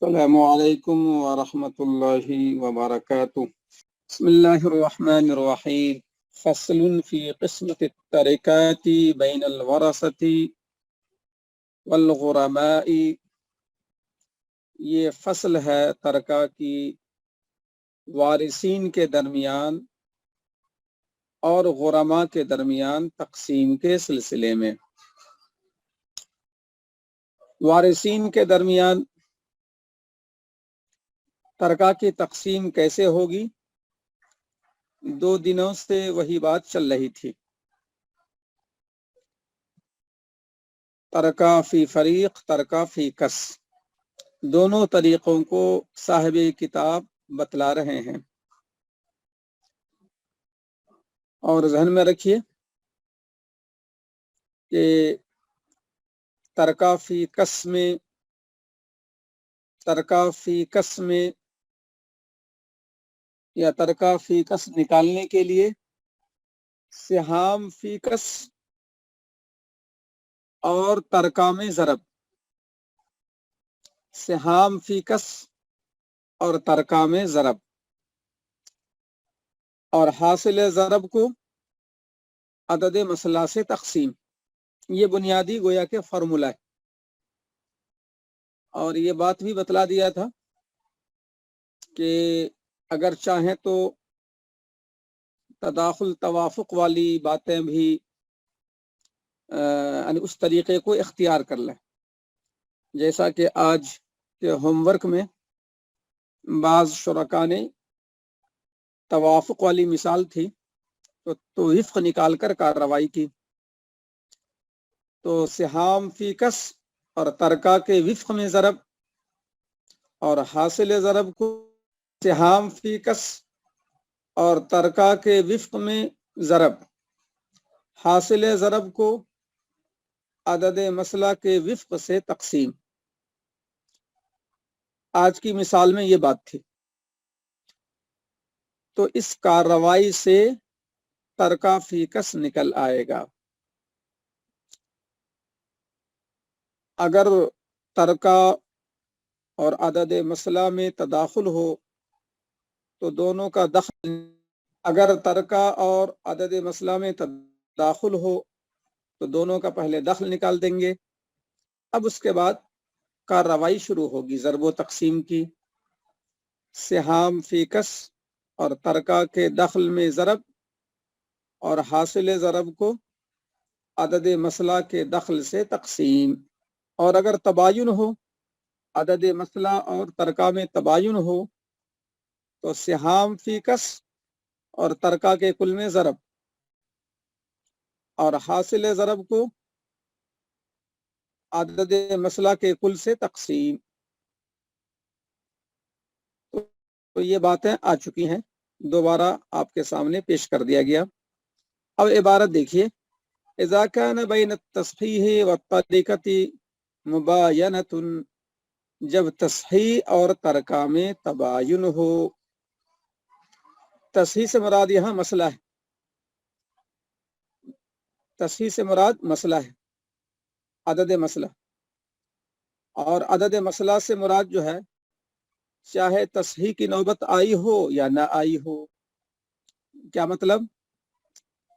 السلام علیکم ورحمۃ اللہ وبرکاتہ۔ بسم اللہ الرحمن الرحیم۔ فصل فی قسمت الترکات بین الورثۃ والغرماء، یہ فصل ہے ترکہ کی وارثین کے درمیان اور غرماء کے درمیان تقسیم کے سلسلے میں۔ وارثین کے درمیان ترکہ کی تقسیم کیسے ہوگی؟ 2 دنوں سے وہی بات چل رہی تھی۔ ترکہ فی فریق، ترکہ فی کس، دونوں طریقوں کو صاحب کتاب بتلا رہے ہیں، اور ذہن میں رکھیے کہ ترکہ فی کس میں یا ترکہ فی کس نکالنے کے لیے سہام فی کس اور ترکہ میں ضرب، سہام فی کس اور ترکہ میں ضرب، اور حاصل ضرب کو عدد مسئلہ سے تقسیم، یہ بنیادی گویا کہ فارمولہ ہے۔ اور یہ بات بھی بتلا دیا تھا کہ اگر چاہیں تو تداخل توافق والی باتیں بھی اس طریقے کو اختیار کر لیں، جیسا کہ آج کے ہوم ورک میں بعض شرکاء نے توافق والی مثال تھی تو وفق نکال کر کارروائی کی، تو سہام فی کس اور ترکہ کے وفق میں ضرب، اور حاصل ضرب کو سہام فی کس اور ترکہ کے وفق میں ضرب، حاصل ضرب کو عدد مسئلہ کے وفق سے تقسیم۔ آج کی مثال میں یہ بات تھی، تو اس کارروائی سے ترکہ فی کس نکل آئے گا۔ اگر ترکہ اور عدد مسئلہ میں تداخل ہو تو دونوں کا دخل، اگر ترکہ اور عدد مسئلہ میں تداخل ہو تو دونوں کا پہلے دخل نکال دیں گے، اب اس کے بعد کارروائی شروع ہوگی ضرب و تقسیم کی۔ سہام فی کس اور ترکہ کے دخل میں ضرب اور حاصل ضرب کو عدد مسئلہ کے دخل سے تقسیم، اور اگر تباین ہو، عدد مسئلہ اور ترکہ میں تباین ہو تو سہام فی کس اور ترکہ کے کل میں ضرب اور حاصل ضرب کو عدد مسئلہ کے کل سے تقسیم۔ تو یہ باتیں آ چکی ہیں، دوبارہ آپ کے سامنے پیش کر دیا گیا۔ اب عبارت دیکھیے، اذا کان بین التصحیح والطریقۃ مباینۃ، جب تصحیح اور ترکہ میں تباین ہو۔ تصحیح سے مراد یہاں مسئلہ ہے، تصحیح سے مراد مسئلہ ہے، عدد مسئلہ، اور عدد مسئلہ سے مراد جو ہے چاہے تصحیح کی نوبت آئی ہو یا نہ آئی ہو۔ کیا مطلب؟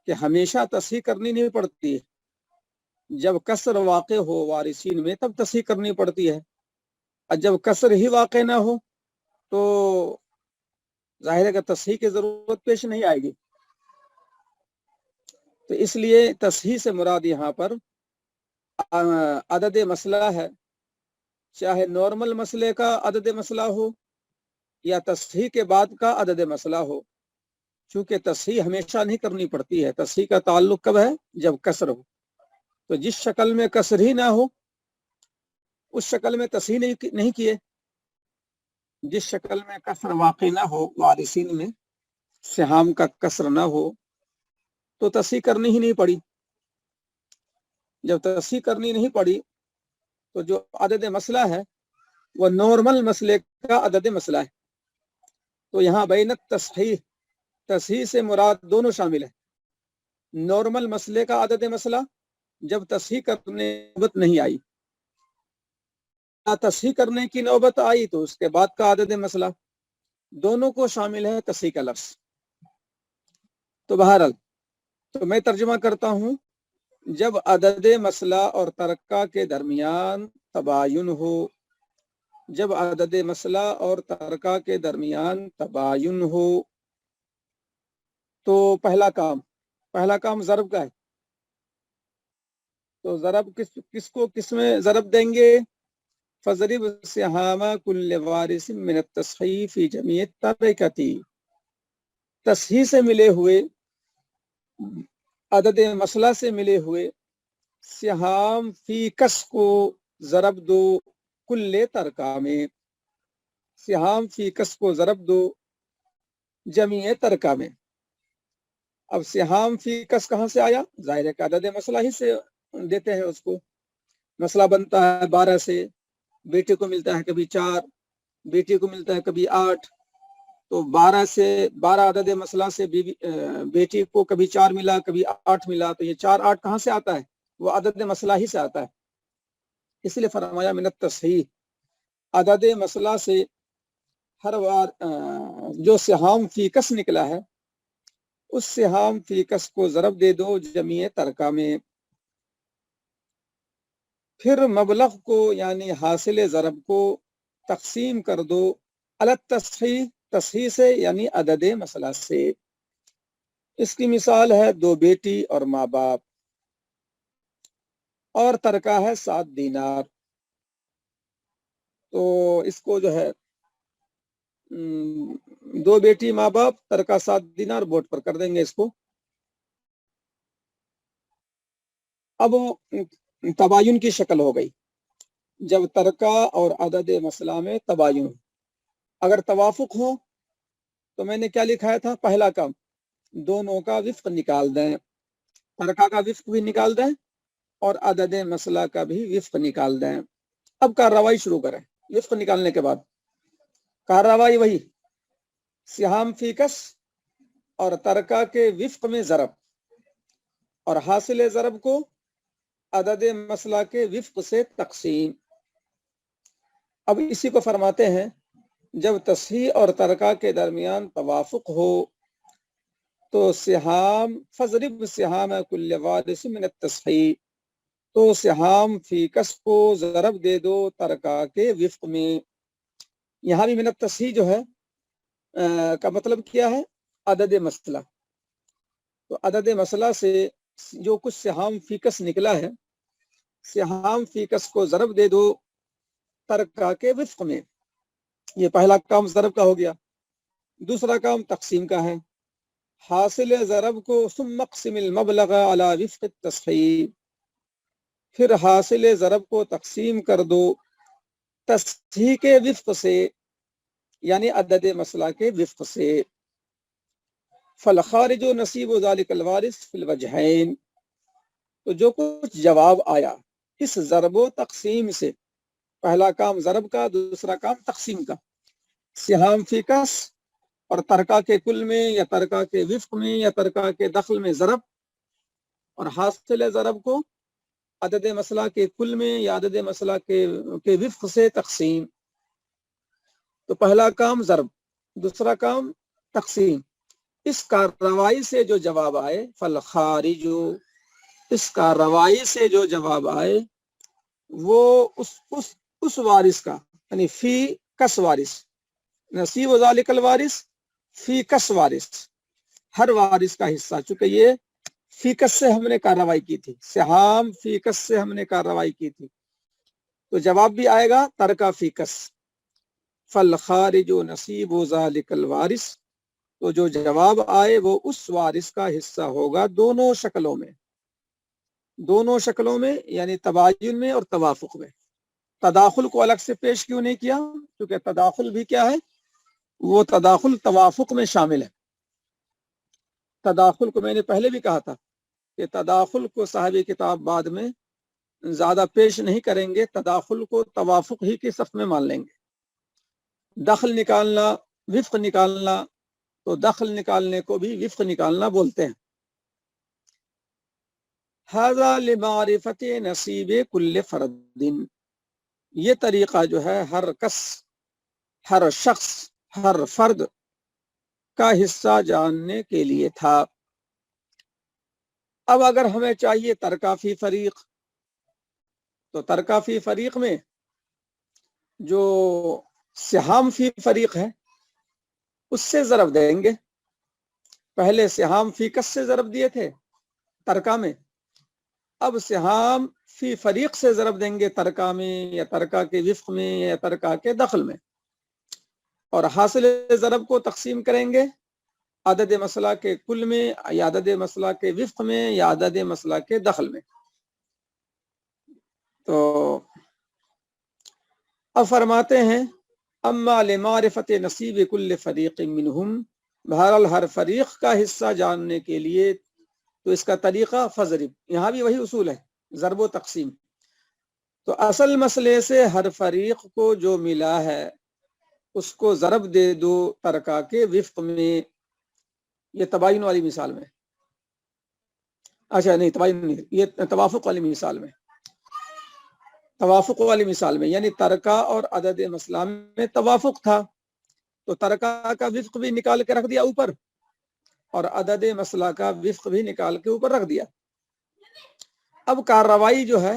کہ ہمیشہ تصحیح کرنی نہیں پڑتی ہے، جب کسر واقع ہو وارثین میں تب تصحیح کرنی پڑتی ہے، اور جب کسر ہی واقع نہ ہو تو ظاہر ہے کہ تصحیح کی ضرورت پیش نہیں آئے گی۔ تو اس لیے تصحیح سے مراد یہاں پر عدد مسئلہ ہے، چاہے نارمل مسئلے کا عدد مسئلہ ہو یا تصحیح کے بعد کا عدد مسئلہ ہو، چونکہ تصحیح ہمیشہ نہیں کرنی پڑتی ہے۔ تصحیح کا تعلق کب ہے؟ جب کسر ہو، تو جس شکل میں کسر ہی نہ ہو اس شکل میں تصحیح نہیں کیے، جس شکل میں کسر واقع نہ ہو وارثین میں، سہام کا کسر نہ ہو، تو تصحیح کرنی ہی نہیں پڑی۔ جب تصحیح کرنی نہیں پڑی تو جو عدد مسئلہ ہے وہ نارمل مسئلے کا عدد مسئلہ ہے۔ تو یہاں بین التصحیح، تصحیح سے مراد دونوں شامل ہے، نارمل مسئلے کا عدد مسئلہ جب تصحیح کرنے نوبت نہیں آئی، تصحیح کرنے کی نوبت آئی تو اس کے بعد کا عدد مسئلہ، دونوں کو شامل ہے تصحیح کا لفظ۔ تو بہرحال تو میں ترجمہ کرتا ہوں، جب عدد مسئلہ اور ترکہ کے درمیان تباین ہو، جب عدد مسئلہ اور ترکہ کے درمیان تباین ہو تو پہلا کام ضرب کا ہے۔ تو ضرب کس کو کس میں ضرب دیں گے؟ فضرب سہام کل وارث من التصحیح فی جمیع الترکتی، تصحیح سے ملے ہوئے، عدد مسئلہ سے ملے ہوئے سہام فی کس کو ضرب دو کل ترکہ میں، سہام فی کس کو ضرب دو جمیع ترکہ میں۔ اب سہام فی کس کہاں سے آیا؟ ظاہر ہے کہ عدد مسئلہ ہی سے دیتے ہیں اس کو۔ مسئلہ بنتا ہے 12 سے، بیٹے کو ملتا ہے کبھی 4، بیٹی کو ملتا ہے کبھی 8، تو 12 عدد مسئلہ سے بیٹی کو کبھی 4 ملا کبھی 8 ملا، تو یہ 4 8 کہاں سے آتا ہے؟ وہ عدد مسئلہ ہی سے آتا ہے۔ اس لیے فرمایا من التصحیح، عدد مسئلہ سے ہر بار جو سہام فی کس نکلا ہے اس سہام فی کس کو ضرب دے دو جمیع ترکہ میں، پھر مبلغ کو یعنی حاصل ضرب کو تقسیم کر دو علی التصحیح، تصحیح سے یعنی عدد مسئلہ سے۔ اس کی مثال ہے 2 بیٹی اور ماں باپ، اور ترکہ ہے 7 دینار۔ تو اس کو جو ہے 2 بیٹی ماں باپ ترکہ 7 دینار بورڈ پر کر دیں گے اس کو۔ اب تباین کی شکل ہو گئی، جب ترکہ اور عدد مسئلہ میں تباین، اگر توافق ہو تو میں نے کیا لکھایا تھا؟ پہلا کام دونوں کا وفق نکال دیں، ترکہ کا وفق بھی نکال دیں اور عدد مسئلہ کا بھی وفق نکال دیں۔ اب کارروائی شروع کریں۔ وفق نکالنے کے بعد کارروائی وہی سہام فی کس اور ترکہ کے وفق میں ضرب، اور حاصل ضرب کو عدد مسئلہ کے وفق سے تقسیم۔ اب اسی کو فرماتے ہیں جب تصحیح اور ترکہ کے درمیان توافق ہو تو سہام فضرب سہام کل وارث من التصحیح، تو سہام فی کس کو ضرب دے دو ترکہ کے وفق میں۔ یہاں بھی من التصحیح جو ہے کا مطلب کیا ہے؟ عدد مسئلہ۔ تو عدد مسئلہ سے جو کچھ سہام فی کس نکلا ہے، سہام فی کس کو ضرب دے دو ترکہ کے وفق میں۔ یہ پہلا کام ضرب کا ہو گیا۔ دوسرا کام تقسیم کا ہے، حاصل ضرب کو ثم اقسم المبلغ علی وفق التصحیح، پھر حاصل ضرب کو تقسیم کر دو تصحیح کے وفق سے یعنی عدد مسئلہ کے وفق سے۔ فالخارج نصیب ذلک الوارث فی الوجہین، تو جو کچھ جواب آیا اس ضرب و تقسیم سے، پہلا کام ضرب کا، دوسرا کام تقسیم کا، سہام فی کس اور ترکہ کے کل میں یا ترکہ کے وفق میں یا ترکہ کے دخل میں ضرب، اور حاصل ضرب کو عدد مسئلہ کے کل میں یا عدد مسئلہ کے وفق سے تقسیم۔ تو پہلا کام ضرب، دوسرا کام تقسیم۔ اس کارروائی سے جو جواب آئے فالخارج، اس کارروائی سے جو جواب آئے وہ اس وارث کا یعنی فی کس وارث، نصیب ذالک الوارث فی کس وارث، ہر وارث کا حصہ، چونکہ یہ فی کس سے ہم نے کارروائی کی تھی، سہام فی کس سے ہم نے کارروائی کی تھی، تو جواب بھی آئے گا ترکہ فی کس۔ فالخارج نصیب ذالک الوارث، تو جو جواب آئے وہ اس وارث کا حصہ ہوگا دونوں شکلوں میں یعنی تباین میں اور توافق میں۔ تداخل کو الگ سے پیش کیوں نہیں کیا؟ کیونکہ تداخل بھی کیا ہے؟ وہ تداخل توافق میں شامل ہے۔ تداخل کو میں نے پہلے بھی کہا تھا کہ تداخل کو صاحب کتاب بعد میں زیادہ پیش نہیں کریں گے، تداخل کو توافق ہی کی صف میں مان لیں گے۔ دخل نکالنا، وفق نکالنا، تو دخل نکالنے کو بھی وفق نکالنا بولتے ہیں۔ ھذا لمعرفت نصیب کل فرد، یہ طریقہ جو ہے ہر کس، ہر شخص، ہر فرد کا حصہ جاننے کے لیے تھا۔ اب اگر ہمیں چاہیے ترکہ فی فریق، تو ترکہ فی فریق میں جو سہام فی فریق ہے اس سے ضرب دیں گے۔ پہلے سہام فی کس سے ضرب دیے تھے ترکہ میں، اب سہام فی فریق سے ضرب دیں گے ترکہ میں، یا ترکہ کے وفق میں، یا ترکہ کے دخل میں، اور حاصل ضرب کو تقسیم کریں گے عدد مسئلہ کے کل میں، یا عدد مسئلہ کے وفق میں، یا عدد مسئلہ کے دخل میں۔ تو اب فرماتے ہیں اما لمعرفت نصیب کل فریق منہم، بہرحال ہر فریق کا حصہ جاننے کے لیے تو اس کا طریقہ فضرب، یہاں بھی وہی اصول ہے، ضرب و تقسیم۔ تو اصل مسئلے سے ہر فریق کو جو ملا ہے اس کو ضرب دے دو ترکہ کے وفق میں، یہ تباین والی مثال میں، اچھا نہیں تباین نہیں، یہ توافق والی مثال میں، توافق والی مثال میں، یعنی ترکہ اور عدد مسئلہ میں توافق تھا تو ترکہ کا وفق بھی نکال کے رکھ دیا اوپر، اور عدد مسئلہ کا وفق بھی نکال کے اوپر رکھ دیا۔ اب کارروائی جو ہے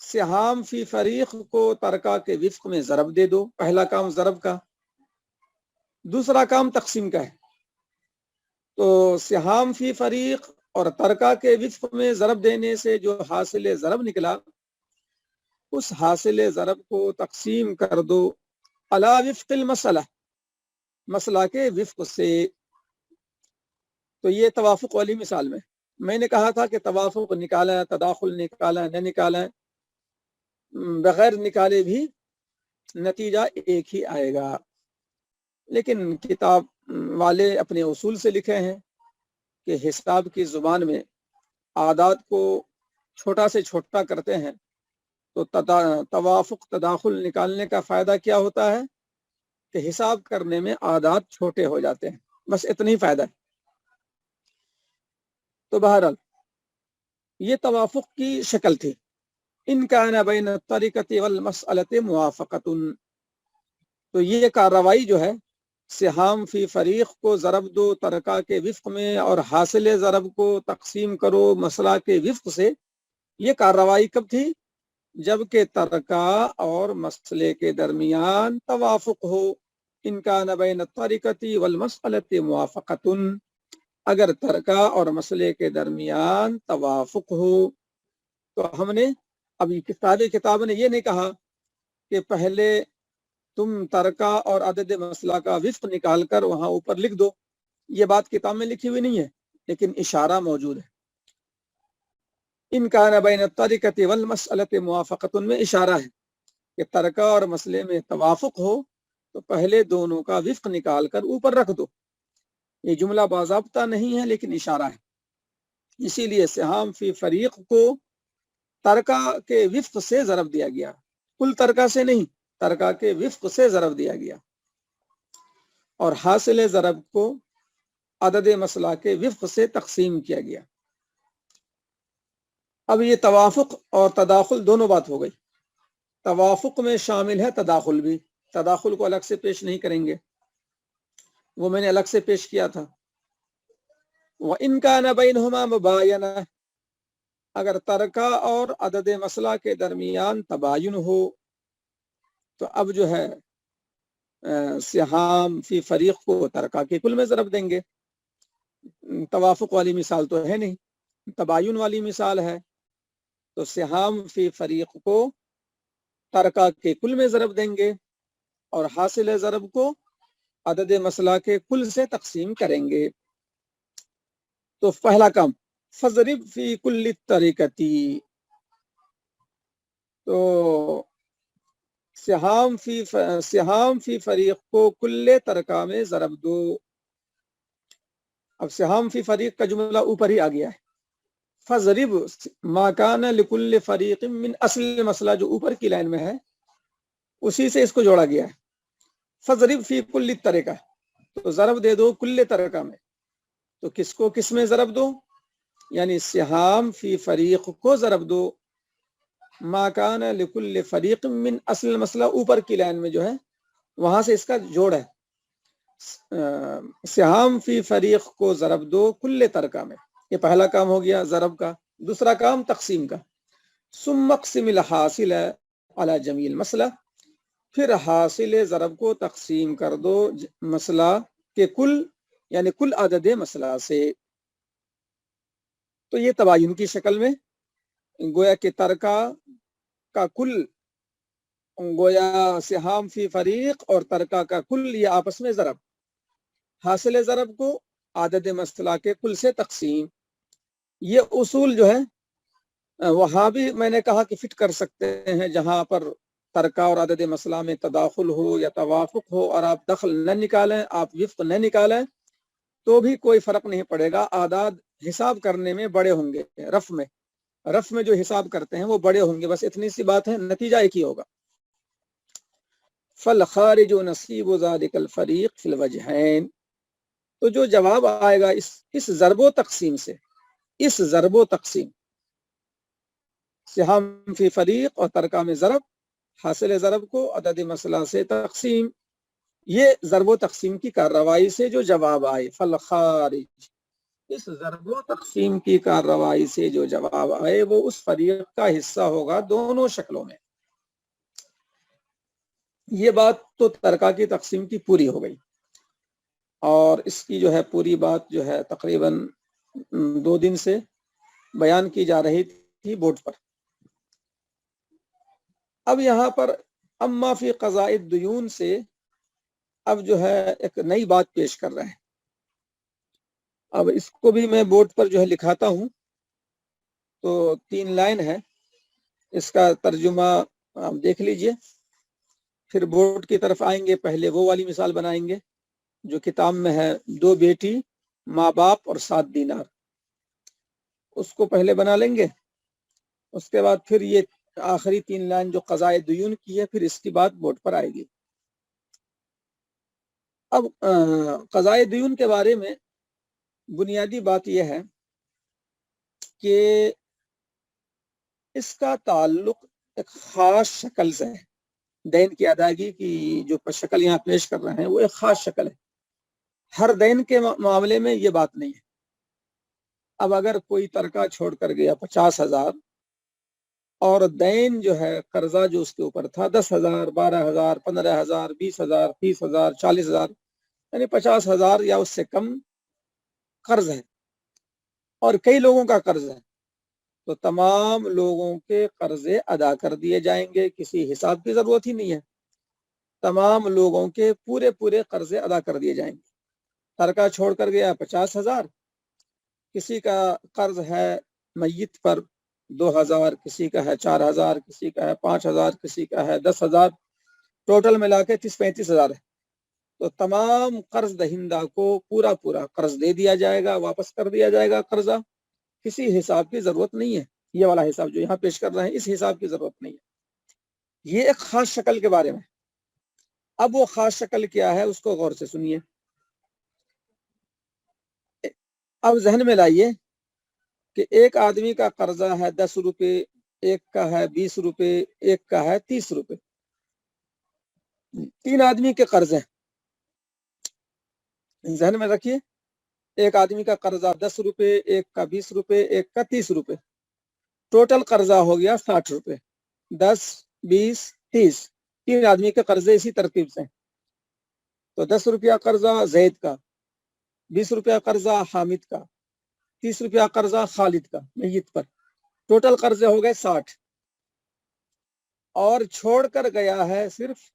سہام فی فریق کو ترکہ کے وفق میں ضرب دے دو، پہلا کام ضرب کا، دوسرا کام تقسیم کا ہے۔ تو سہام فی فریق اور ترکہ کے وفق میں ضرب دینے سے جو حاصل ضرب نکلا، اس حاصل ضرب کو تقسیم کر دو علی وفق المسئلہ، مسئلہ کے وفق سے۔ تو یہ توافق والی مثال میں نے کہا تھا کہ توافق نکالا، تداخل نکالا، نہ نکالا، بغیر نکالے بھی نتیجہ ایک ہی آئے گا، لیکن کتاب والے اپنے اصول سے لکھے ہیں کہ حساب کی زبان میں اعداد کو چھوٹا سے چھوٹا کرتے ہیں تو توافق تداخل نکالنے کا فائدہ کیا ہوتا ہے کہ حساب کرنے میں اعداد چھوٹے ہو جاتے ہیں، بس اتنا ہی فائدہ ہے۔ تو بہرحال یہ توافق کی شکل تھی، ان کان بین الطریقۃ والمسئلۃ موافقۃ۔ تو یہ کارروائی جو ہے سہام فی فریق کو ضرب دو ترکہ کے وفق میں اور حاصل ضرب کو تقسیم کرو مسئلہ کے وفق سے، یہ کارروائی کب تھی؟ جبکہ ترکہ اور مسئلے کے درمیان توافق ہو، ان کان بین الطریقۃ والمسئلۃ موافقۃ، اگر ترکہ اور مسئلے کے درمیان توافق ہو۔ تو ہم نے ابھی کتاب نے یہ نہیں کہا کہ پہلے تم ترکہ اور عدد مسئلہ کا وفق نکال کر وہاں اوپر لکھ دو، یہ بات کتاب میں لکھی ہوئی نہیں ہے، لیکن اشارہ موجود ہے۔ ان کان بین الطریقۃ والمسئلۃ موافقۃ میں اشارہ ہے کہ ترکہ اور مسئلے میں توافق ہو تو پہلے دونوں کا وفق نکال کر اوپر رکھ دو۔ یہ جملہ باضابطہ نہیں ہے لیکن اشارہ ہے، اسی لیے سہام فی فریق کو ترکہ کے وفق سے ضرب دیا گیا، کل ترکہ سے نہیں، ترکہ کے وفق سے ضرب دیا گیا، اور حاصل ضرب کو عدد مسئلہ کے وفق سے تقسیم کیا گیا۔ اب یہ توافق اور تداخل دونوں بات ہو گئی، توافق میں شامل ہے تداخل بھی، تداخل کو الگ سے پیش نہیں کریں گے، وہ میں نے الگ سے پیش کیا تھا۔ وَإِنْ كَانَ بَيْنَهُمَا مُبَايَنَةٌ، اگر ترکہ اور عدد مسئلہ کے درمیان تباین ہو تو اب جو ہے سہام فی فریق کو ترکہ کے کل میں ضرب دیں گے، توافق والی مثال تو ہے نہیں، تباین والی مثال ہے، تو سہام فی فریق کو ترکہ کے کل میں ضرب دیں گے اور حاصل ضرب کو عدد مسئلہ کے کل سے تقسیم کریں گے۔ تو پہلا کام فضرب فی کل طریقتی، تو سہام فی فریق کو کل ترکہ میں ضرب دو۔ اب سہام فی فریق کا جملہ اوپر ہی آ گیا ہے، فضرب ما کان لکل فریق من، اصل مسئلہ جو اوپر کی لائن میں ہے اسی سے اس کو جوڑا گیا ہے، فضرب فی کل طریقہ، تو ضرب دے دو کل ترکہ میں، تو کس کو کس میں ضرب دو؟ یعنی سہام فی فریق کو ضرب دو ما کان لکل فریق من اصل مسئلہ اوپر کی لائن میں جو ہے وہاں سے اس کا جوڑ ہے. سہام فی فریق کو ضرب دو کل ترکہ میں، یہ پہلا کام ہو گیا ضرب کا. دوسرا کام تقسیم کا. ثم اقسم الحاصل علی جمیع مسئلہ، پھر حاصل ضرب کو تقسیم کر دو مسئلہ کے کل یعنی کل عدد مسئلہ سے. تو یہ تباین کی شکل میں گویا کہ ترکہ کا کل، گویا سہام فی فریق اور ترکہ کا کل یہ آپس میں ضرب، حاصل ضرب کو عدد مسئلہ کے کل سے تقسیم. یہ اصول جو ہے وہاں بھی میں نے کہا کہ فٹ کر سکتے ہیں جہاں پر ترکہ اور عدد مسئلہ میں تداخل ہو یا توافق ہو اور آپ دخل نہ نکالیں، آپ وفق نہ نکالیں، تو بھی کوئی فرق نہیں پڑے گا. اعداد حساب کرنے میں بڑے ہوں گے، رف میں جو حساب کرتے ہیں وہ بڑے ہوں گے، بس اتنی سی بات ہے، نتیجہ ایک ہی ہوگا. فالخارج نصیب ذلک الفریق فی الوجہین، تو جو جواب آئے گا اس ضرب و تقسیم سے، اس ضرب و تقسیم سہام فی فریق اور ترکہ میں ضرب، حاصل ضرب کو عدد مسئلہ سے تقسیم، یہ ضرب و تقسیم کی کارروائی سے جو جواب آئے، فالخارج، اس ضرب و تقسیم کی کارروائی سے جو جواب آئے وہ اس فریق کا حصہ ہوگا دونوں شکلوں میں. یہ بات تو ترکہ کی تقسیم کی پوری ہو گئی، اور اس کی جو ہے پوری بات جو ہے تقریباً 2 دن سے بیان کی جا رہی تھی بورڈ پر. اب یہاں پر اما فی قضاء الدیون سے اب جو ہے ایک نئی بات پیش کر رہے ہیں. اب اس کو بھی میں بورڈ پر جو ہے لکھاتا ہوں، تو 3 لائن ہے، اس کا ترجمہ آپ دیکھ لیجئے، پھر بورڈ کی طرف آئیں گے. پہلے وہ والی مثال بنائیں گے جو کتاب میں ہے، 2 بیٹی، ماں باپ اور 7 دینار، اس کو پہلے بنا لیں گے. اس کے بعد پھر یہ آخری 3 لائن جو قضاء دیون کی ہے، پھر اس کی بات بورڈ پر آئے گی. اب قضاء دیون کے بارے میں بنیادی بات یہ ہے کہ اس کا تعلق ایک خاص شکل سے ہے. دین کی ادائیگی کی جو شکل یہاں پیش کر رہے ہیں وہ ایک خاص شکل ہے. ہر دین کے معاملے میں یہ بات نہیں ہے. اب اگر کوئی ترکہ چھوڑ کر گیا 50,000 اور دین جو ہے قرضہ جو اس کے اوپر تھا 10,000 12,000 15,000 20,000 30,000 40,000 یعنی 50,000 یا اس سے کم قرض ہے، اور کئی لوگوں کا قرض ہے، تو تمام لوگوں کے قرضے ادا کر دیے جائیں گے، کسی حساب کی ضرورت ہی نہیں ہے، تمام لوگوں کے پورے قرضے ادا کر دیے جائیں گے. ترکہ چھوڑ کر گیا 50,000، کسی کا قرض ہے میت پر 2,000، کسی کا ہے 4,000، کسی کا ہے 5,000، کسی کا ہے 10,000، ٹوٹل ملا کے 30-35,000 ہے. تو تمام قرض دہندہ کو پورا قرض دے دیا جائے گا، واپس کر دیا جائے گا قرضہ، کسی حساب کی ضرورت نہیں ہے. یہ والا حساب جو یہاں پیش کر رہے ہیں اس حساب کی ضرورت نہیں ہے. یہ ایک خاص شکل کے بارے میں. اب وہ خاص شکل کیا ہے اس کو غور سے سنیے. اب ذہن میں لائیے کہ ایک آدمی کا قرضہ ہے 10 روپے، ایک کا ہے 20 روپے، ایک کا ہے 30 روپے، 3 آدمی کے قرض ہیں. ذہن میں رکھیے، ایک آدمی کا قرضہ 10 روپے، ایک کا 20 روپے، ایک کا 30 روپے، ٹوٹل قرضہ ہو گیا 60 روپے. 10 20 30، 3 آدمی کے قرضے اسی ترتیب سے. تو 10 روپیہ قرضہ زید کا، 20 روپیہ قرضہ حامد کا، 30 روپیہ قرضہ خالد کا میت پر، ٹوٹل قرضے ہو گئے 60. اور چھوڑ کر گیا ہے صرف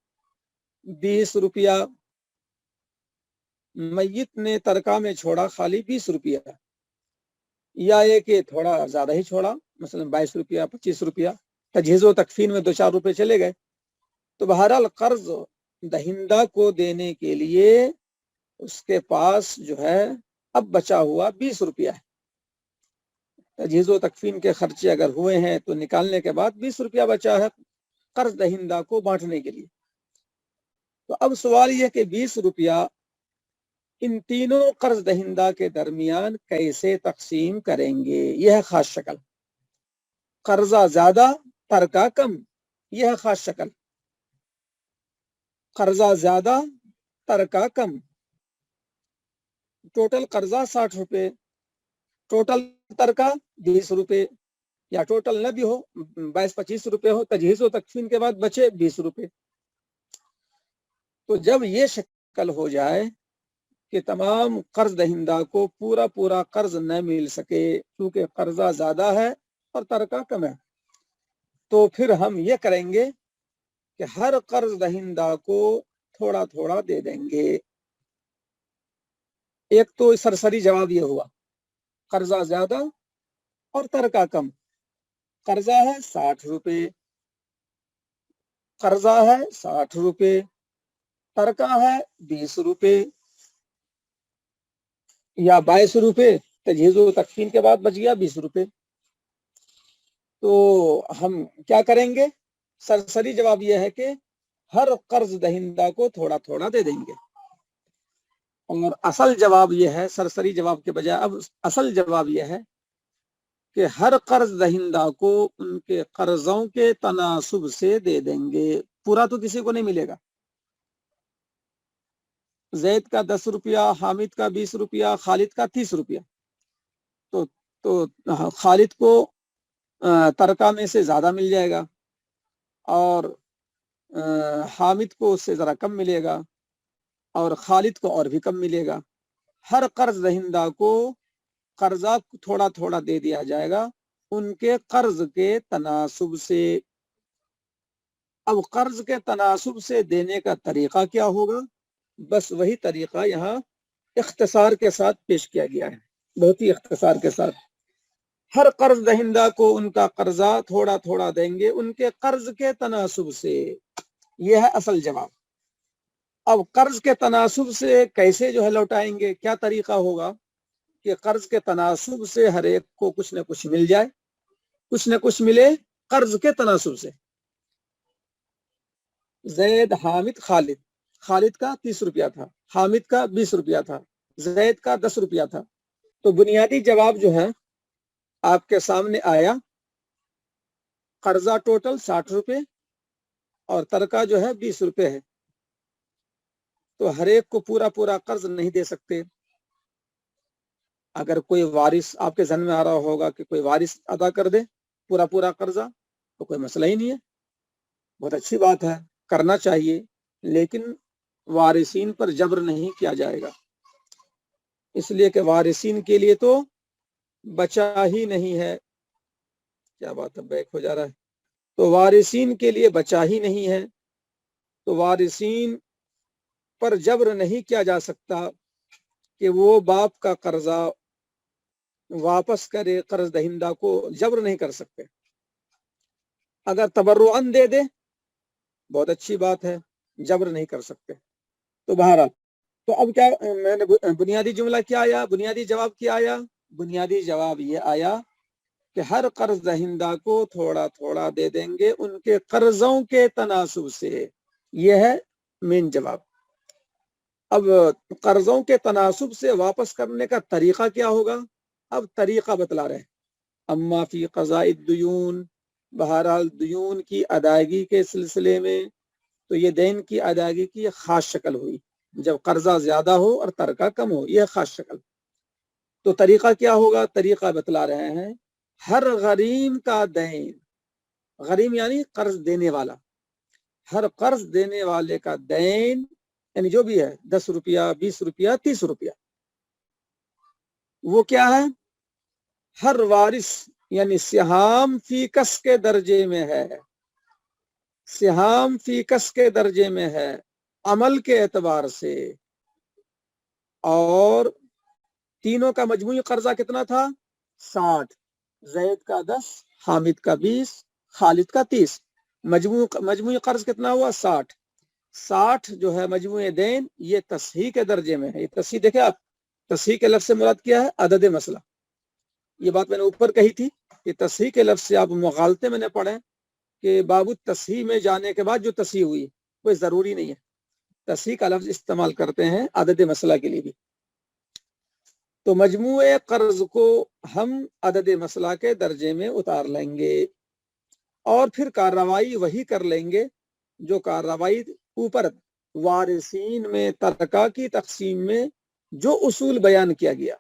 20 روپیہ، میت نے ترکہ میں چھوڑا خالی 20 روپیہ، یا یہ کہ تھوڑا زیادہ ہی چھوڑا، مثلا 22 روپیہ 25 روپیہ، تجہیز و تکفین میں 2-4 روپے چلے گئے. تو بہرحال قرض دہندہ کو دینے کے لیے اس کے پاس جو ہے اب بچا ہوا 20 روپیہ ہے. تجہیز و تکفین کے خرچے اگر ہوئے ہیں تو نکالنے کے بعد 20 روپیہ بچا ہے قرض دہندہ کو بانٹنے کے لیے. تو اب سوال یہ کہ 20 روپیہ ان تینوں قرض دہندہ کے درمیان کیسے تقسیم کریں گے. یہ ہے خاص شکل. قرضہ زیادہ ترکہ کم، یہ ہے خاص شکل. قرضہ زیادہ، ترکہ کم. ٹوٹل قرضہ 60 روپے، ٹوٹل ترکہ 20 روپے، یا ٹوٹل نہ بھی ہو 22-25 روپے ہو، تجہیز و تکفین کے بعد بچے 20 روپے. تو جب یہ شکل ہو جائے کہ تمام قرض دہندہ کو پورا پورا قرض نہ مل سکے کیونکہ قرضہ زیادہ ہے اور ترکہ کم ہے، تو پھر ہم یہ کریں گے کہ ہر قرض دہندہ کو تھوڑا تھوڑا دے دیں گے. ایک تو سرسری جواب یہ ہوا قرضہ زیادہ اور ترکہ کم. قرضہ ہے 60 روپے، قرضہ ہے 60 روپے، ترکہ ہے 20 روپے یا 22 روپے، تجہیز و تکفین کے بعد بچ گیا 20 روپے. تو ہم کیا کریں گے؟ سرسری جواب یہ ہے کہ ہر قرض دہندہ کو تھوڑا تھوڑا دے دیں گے. اور اصل جواب یہ ہے، سرسری جواب کے بجائے اب اصل جواب یہ ہے کہ ہر قرض دہندہ کو ان کے قرضوں کے تناسب سے دے دیں گے. پورا تو کسی کو نہیں ملے گا. زید کا 10 روپیہ، حامد کا 20 روپیہ، خالد کا 30 روپیہ. تو خالد کو ترکہ میں سے زیادہ مل جائے گا اور حامد کو اس سے ذرا کم ملے گا اور خالد کو اور بھی کم ملے گا. ہر قرض دہندہ کو قرضہ تھوڑا تھوڑا دے دیا جائے گا ان کے قرض کے تناسب سے. اب قرض کے تناسب سے دینے کا طریقہ کیا ہوگا؟ بس وہی طریقہ یہاں اختصار کے ساتھ پیش کیا گیا ہے، بہت ہی اختصار کے ساتھ. ہر قرض دہندہ کو ان کا قرضہ تھوڑا تھوڑا دیں گے ان کے قرض کے تناسب سے. یہ ہے اصل جواب. اب قرض کے تناسب سے کیسے جو ہے لوٹائیں گے؟ کیا طریقہ ہوگا کہ قرض کے تناسب سے ہر ایک کو کچھ نہ کچھ مل جائے، کچھ نہ کچھ ملے قرض کے تناسب سے. زید، حامد، خالد. خالد کا 30 روپیہ تھا، حامد کا 20 روپیہ تھا، زید کا 10 روپیہ تھا. تو بنیادی جواب جو ہے آپ کے سامنے آیا. قرضہ ٹوٹل 60 روپے اور ترکہ جو ہے 20 روپے ہے. تو ہر ایک کو پورا پورا قرض نہیں دے سکتے. اگر کوئی وارث آپ کے ذہن میں آ رہا ہوگا کہ کوئی وارث ادا کر دے پورا پورا قرضہ تو کوئی مسئلہ ہی نہیں ہے، بہت اچھی بات ہے، کرنا چاہیے، لیکن وارثین پر جبر نہیں کیا جائے گا، اس لیے کہ وارثین کے لیے تو بچا ہی نہیں ہے. کیا بات ہے، بیک ہو جا رہا ہے. تو وارثین کے لیے بچا ہی نہیں ہے، تو وارثین پر جبر نہیں کیا جا سکتا کہ وہ باپ کا قرضہ واپس کرے. قرض دہندہ کو جبر نہیں کر سکتے. اگر تبرعاً دے دے بہت اچھی بات ہے، جبر نہیں کر سکتے. تو بہرحال تو اب کیا میں نے بنیادی جملہ کیا آیا، بنیادی جواب کیا آیا؟ بنیادی جواب یہ آیا کہ ہر قرض دہندہ کو تھوڑا تھوڑا دے دیں گے ان کے قرضوں کے تناسب سے. یہ ہے مین جواب. اب قرضوں کے تناسب سے واپس کرنے کا طریقہ کیا ہوگا؟ اب طریقہ بتلا رہے ہیں. اما فی قضاء الدیون، بہرحال دیون کی ادائیگی کے سلسلے میں تو یہ دین کی ادائیگی کی خاص شکل ہوئی جب قرضہ زیادہ ہو اور ترکہ کم ہو، یہ خاص شکل. تو طریقہ کیا ہوگا؟ طریقہ بتلا رہے ہیں. ہر غریم کا دین، غریم یعنی قرض دینے والا، ہر قرض دینے والے کا دین یعنی جو بھی ہے 10 روپیہ، 20 روپیہ، 30 روپیہ، وہ کیا ہے؟ ہر وارث یعنی سہام فی کس کے درجے میں ہے. سہام فی کس کے درجے میں ہے عمل کے اعتبار سے. اور تینوں کا مجموعی قرضہ کتنا تھا؟ 60. زید کا 10، حامد کا 20، خالد کا 30. مجموعی قرض کتنا ہوا؟ 60. 60 جو ہے مجموعی دین، یہ تصحیح کے درجے میں ہے. یہ تصحیح دیکھیں آپ، تصحیح کے لفظ سے مراد کیا ہے؟ عدد مسئلہ. یہ بات میں نے اوپر کہی تھی کہ تصحیح کے لفظ سے آپ مغالطے میں نہ پڑھیں کہ باب التصحیح میں جانے کے بعد جو تصحیح ہوئی کوئی ضروری نہیں ہے. تصحیح کا لفظ استعمال کرتے ہیں عدد مسئلہ کے لیے بھی. تو مجموعے قرض کو ہم عدد مسئلہ کے درجے میں اتار لیں گے. اور پھر کارروائی وہی کر لیں گے جو کارروائی اوپر وارثین میں ترکہ کی تقسیم میں جو اصول بیان کیا گیا،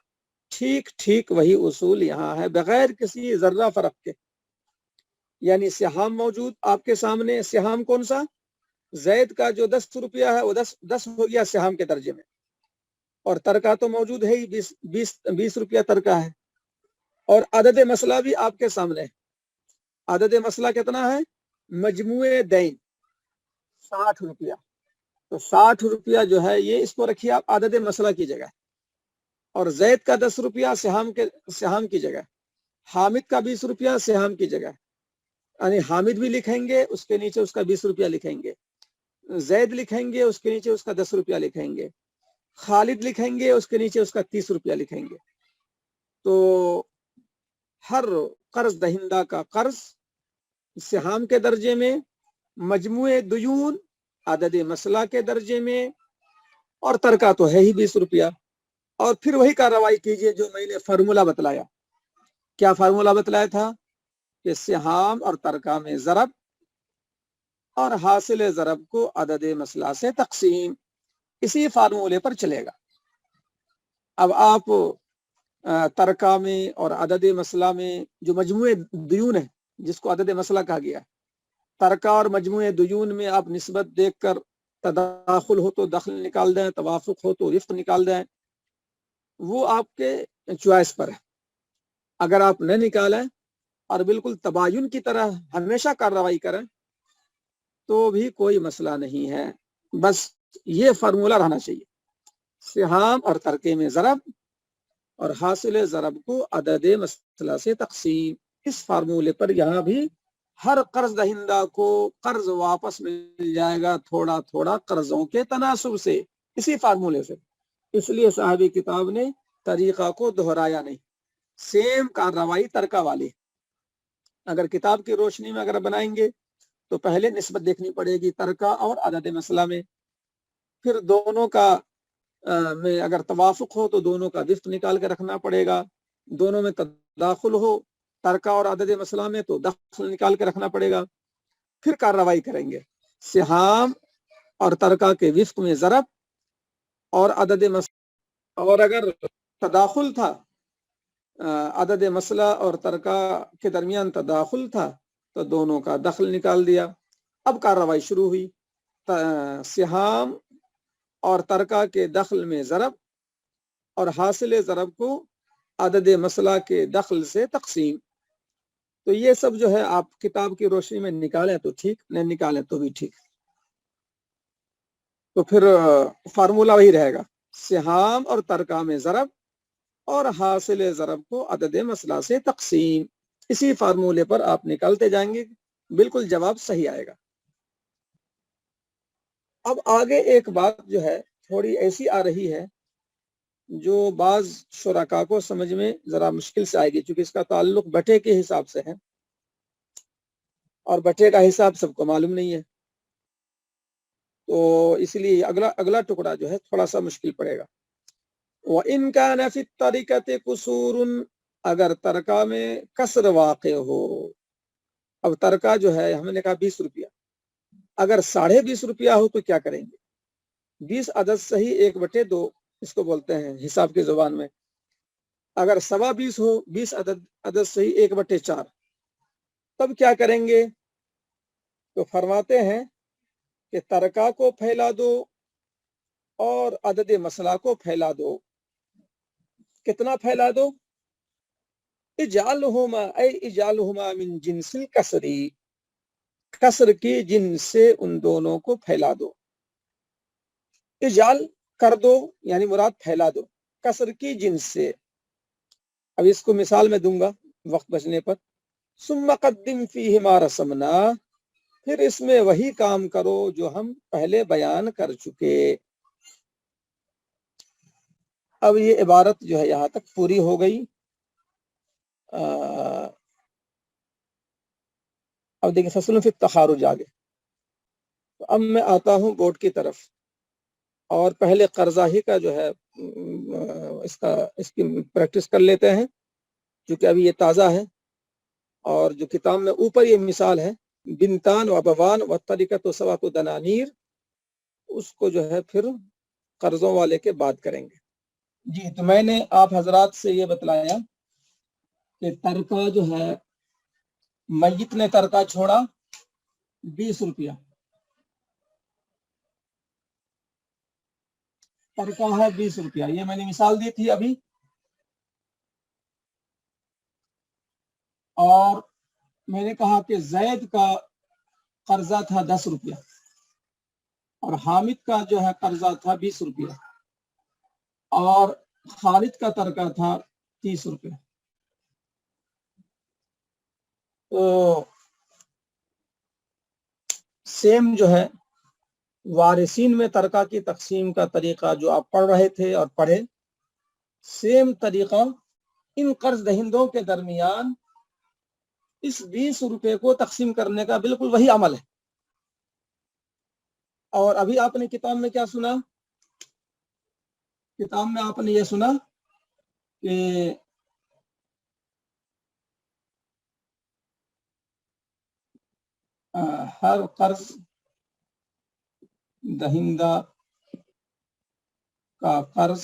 ٹھیک ٹھیک وہی اصول یہاں ہے، بغیر کسی ذرہ فرق کے۔ یعنی سہام موجود آپ کے سامنے، سہام کون سا؟ زید کا جو 10 روپیہ ہے وہ 10 ہو گیا سہام کے درجے میں، اور ترکہ تو موجود ہے ہی، 20 روپیہ ترکہ ہے، اور عدد مسئلہ بھی آپ کے سامنے ہے۔ عدد مسئلہ کتنا ہے؟ مجموع دین 60 روپیہ، تو 60 روپیہ جو ہے یہ اس کو رکھیے آپ عدد مسئلہ کی جگہ، اور زید کا 10 روپیہ سہام کی جگہ، حامد کا 20 روپیہ سہام کی جگہ، یعنی حامد بھی لکھیں گے اس کے نیچے اس کا 20 روپیہ لکھیں گے، زید لکھیں گے اس کے نیچے اس کا 10 روپیہ لکھیں گے، خالد لکھیں گے اس کے نیچے اس کا 30 روپیہ لکھیں گے۔ تو ہر قرض دہندہ کا قرض سہام کے درجے میں، مجموع دیون عدد مسئلہ کے درجے میں، اور ترکہ تو ہے ہی 20 روپیہ۔ اور پھر وہی کارروائی کیجئے جو میں نے فارمولہ بتلایا۔ کیا فارمولہ بتلایا تھا؟ کہ سہام اور ترکہ میں ضرب اور حاصل ضرب کو عدد مسئلہ سے تقسیم، اسی فارمولے پر چلے گا۔ اب آپ ترکہ میں اور عدد مسئلہ میں جو مجموع دیون ہے جس کو عدد مسئلہ کہا گیا ہے، ترکہ اور مجموع دیون میں آپ نسبت دیکھ کر تداخل ہو تو دخل نکال دیں، توافق ہو تو رفق نکال دیں، وہ آپ کے چوائس پر ہے۔ اگر آپ نہ نکالیں اور بالکل تباین کی طرح ہمیشہ کارروائی کریں تو بھی کوئی مسئلہ نہیں ہے، بس یہ فارمولہ رہنا چاہیے، سہام اور ترکے میں ضرب اور حاصل ضرب کو عدد مسئلہ سے تقسیم۔ اس فارمولے پر یہاں بھی ہر قرض دہندہ کو قرض واپس مل جائے گا تھوڑا تھوڑا قرضوں کے تناسب سے، اسی فارمولے سے۔ اس لیے صاحب کتاب نے طریقہ کو دہرایا نہیں، سیم کارروائی ترکہ والی۔ اگر کتاب کی روشنی میں اگر بنائیں گے تو پہلے نسبت دیکھنی پڑے گی ترکہ اور عدد مسئلہ میں، پھر دونوں کا میں اگر توافق ہو تو دونوں کا وفق نکال کے رکھنا پڑے گا، دونوں میں تداخل ہو ترکہ اور عدد مسئلہ میں تو دخل نکال کے رکھنا پڑے گا، پھر کارروائی کریں گے۔ سہام اور ترکہ کے وفق میں ضرب اور عدد مسئلہ، اور اگر تداخل تھا عدد مسئلہ اور ترکہ کے درمیان تداخل تھا تو دونوں کا دخل نکال دیا۔ اب کارروائی شروع ہوئی، سہام اور ترکہ کے دخل میں ضرب اور حاصل ضرب کو عدد مسئلہ کے دخل سے تقسیم۔ تو یہ سب جو ہے آپ کتاب کی روشنی میں نکالیں تو ٹھیک، نہ نکالیں تو بھی ٹھیک۔ تو پھر فارمولہ وہی رہے گا، سہام اور ترکہ میں ضرب اور حاصل ضرب کو عدد مسئلہ سے تقسیم، اسی فارمولے پر آپ نکالتے جائیں گے، بالکل جواب صحیح آئے گا۔ اب آگے ایک بات جو ہے تھوڑی ایسی آ رہی ہے جو بعض شرکاء کو سمجھ میں ذرا مشکل سے آئے گی، چونکہ اس کا تعلق بٹے کے حساب سے ہے، اور بٹے کا حساب سب کو معلوم نہیں ہے، تو اس لیے اگلا ٹکڑا جو ہے تھوڑا سا مشکل پڑے گا۔ وَإِن كَانَ فِي الطَّرِقَةِ قُصُورٌ، اگر ترکہ میں کسر واقع ہو۔ اب ترکہ جو ہے ہم نے کہا 20 روپیہ، اگر 20.5 روپیہ ہو تو کیا کریں گے؟ 20 عدد صحیح 1/2 اس کو بولتے ہیں حساب کی زبان میں۔ اگر 20.25 ہو، 20 عدد صحیح 1/4، تب کیا کریں گے؟ تو فرماتے ہیں کہ ترکہ کو پھیلا دو اور عدد مسئلہ کو پھیلا دو۔ کتنا پھیلا دو؟ اجعلہما من جنس الکسر، کسر کی جنس سے ان دونوں کو پھیلا دو۔ اجعل کر دو یعنی مراد پھیلا دو، کسر کی جنس سے۔ اب اس کو مثال میں دوں گا وقت بچنے پر۔ ثم قدم فیہ ما رسمنا، پھر اس میں وہی کام کرو جو ہم پہلے بیان کر چکے۔ اب یہ عبارت جو ہے یہاں تک پوری ہو گئی۔ اب دیکھیں فصل فی التخارج آگے۔ تو اب میں آتا ہوں بورڈ کی طرف، اور پہلے قرضہ ہی کا جو ہے اس کی پریکٹس کر لیتے ہیں، کیونکہ ابھی یہ تازہ ہے۔ اور جو کتاب میں اوپر یہ مثال ہے بنتان و ابوان و طریقت و سوات و دنانیر، اس کو جو ہے پھر قرضوں والے کے بعد کریں گے۔ جی تو میں نے آپ حضرات سے یہ بتلایا کہ ترکہ جو ہے میت نے ترکہ چھوڑا 20 روپیہ، ترکہ ہے 20 روپیہ، یہ میں نے مثال دی تھی ابھی۔ اور میں نے کہا کہ زید کا قرضہ تھا 10 روپیہ اور حامد کا جو ہے قرضہ تھا 20 روپیہ اور خالد کا ترکہ تھا 30 روپیہ۔ تو سیم جو ہے وارثین میں ترکہ کی تقسیم کا طریقہ جو آپ پڑھ رہے تھے اور پڑھے، سیم طریقہ ان قرض دہندوں کے درمیان اس 20 روپے کو تقسیم کرنے کا بالکل وہی عمل ہے۔ اور ابھی آپ نے کتاب میں کیا سنا؟ کتاب میں آپ نے یہ سنا کہ ہر قرض دہندہ کا قرض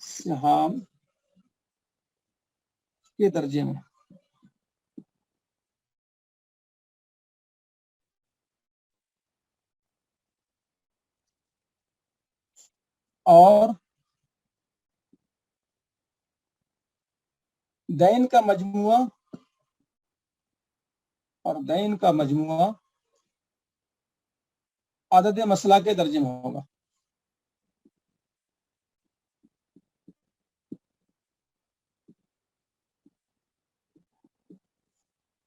سہام کے درجے میں، اور دین کا مجموعہ عدد مسئلہ کے درجے میں ہوگا۔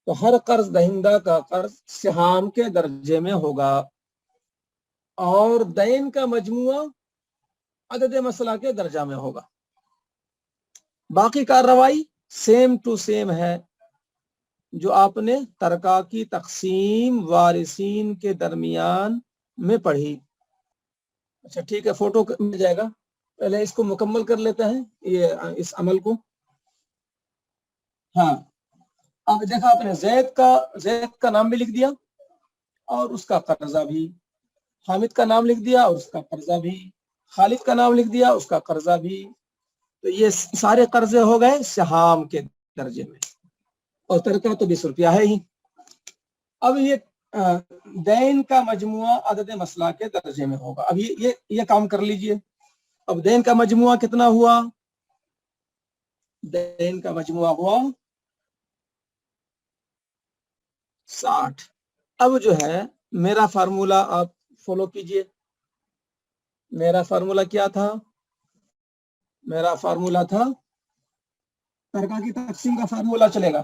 تو ہر قرض دہندہ کا قرض سہام کے درجے میں ہوگا اور دین کا مجموعہ عدد مسئلہ کے درجہ میں ہوگا۔ باقی کارروائی سیم ٹو سیم ہے جو آپ نے ترکہ کی تقسیم وارثین کے درمیان میں پڑھی۔ اچھا ٹھیک ہے، فوٹو مل جائے گا، پہلے اس کو مکمل کر لیتے ہیں یہ اس عمل کو۔ ہاں اب دیکھا آپ نے زید کا نام بھی لکھ دیا اور اس کا قرضہ بھی، حامد کا نام لکھ دیا اور اس کا قرضہ بھی، خالد کا نام لکھ دیا اس کا قرضہ بھی۔ تو یہ سارے قرضے ہو گئے سہام کے درجے میں اور ترکہ تو 20 روپیہ ہے ہی۔ اب یہ دین کا مجموعہ عدد مسئلہ کے درجے میں ہوگا۔ اب یہ کام کر لیجئے۔ اب دین کا مجموعہ کتنا ہوا؟ دین کا مجموعہ ہوا 60۔ اب جو ہے میرا فارمولا آپ فالو کیجئے۔ میرا فارمولا کیا تھا؟ میرا فارمولا تھا ترکہ کی تقسیم کا فارمولا چلے گا،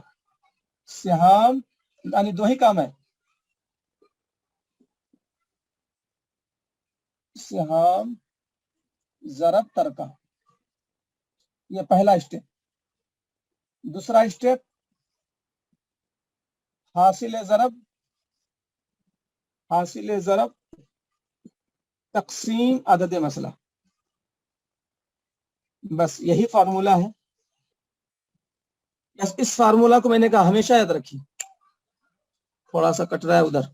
سہام یعنی دو ہی کام ہے، سہام ضرب ترکہ، یہ پہلا اسٹیپ۔ دوسرا اسٹیپ حاصل ضرب تقسیم عدد مسئلہ، بس یہی فارمولا ہے۔ اس فارمولا کو میں نے کہا ہمیشہ یاد رکھی، تھوڑا سا کٹ رہا ہے ادھر۔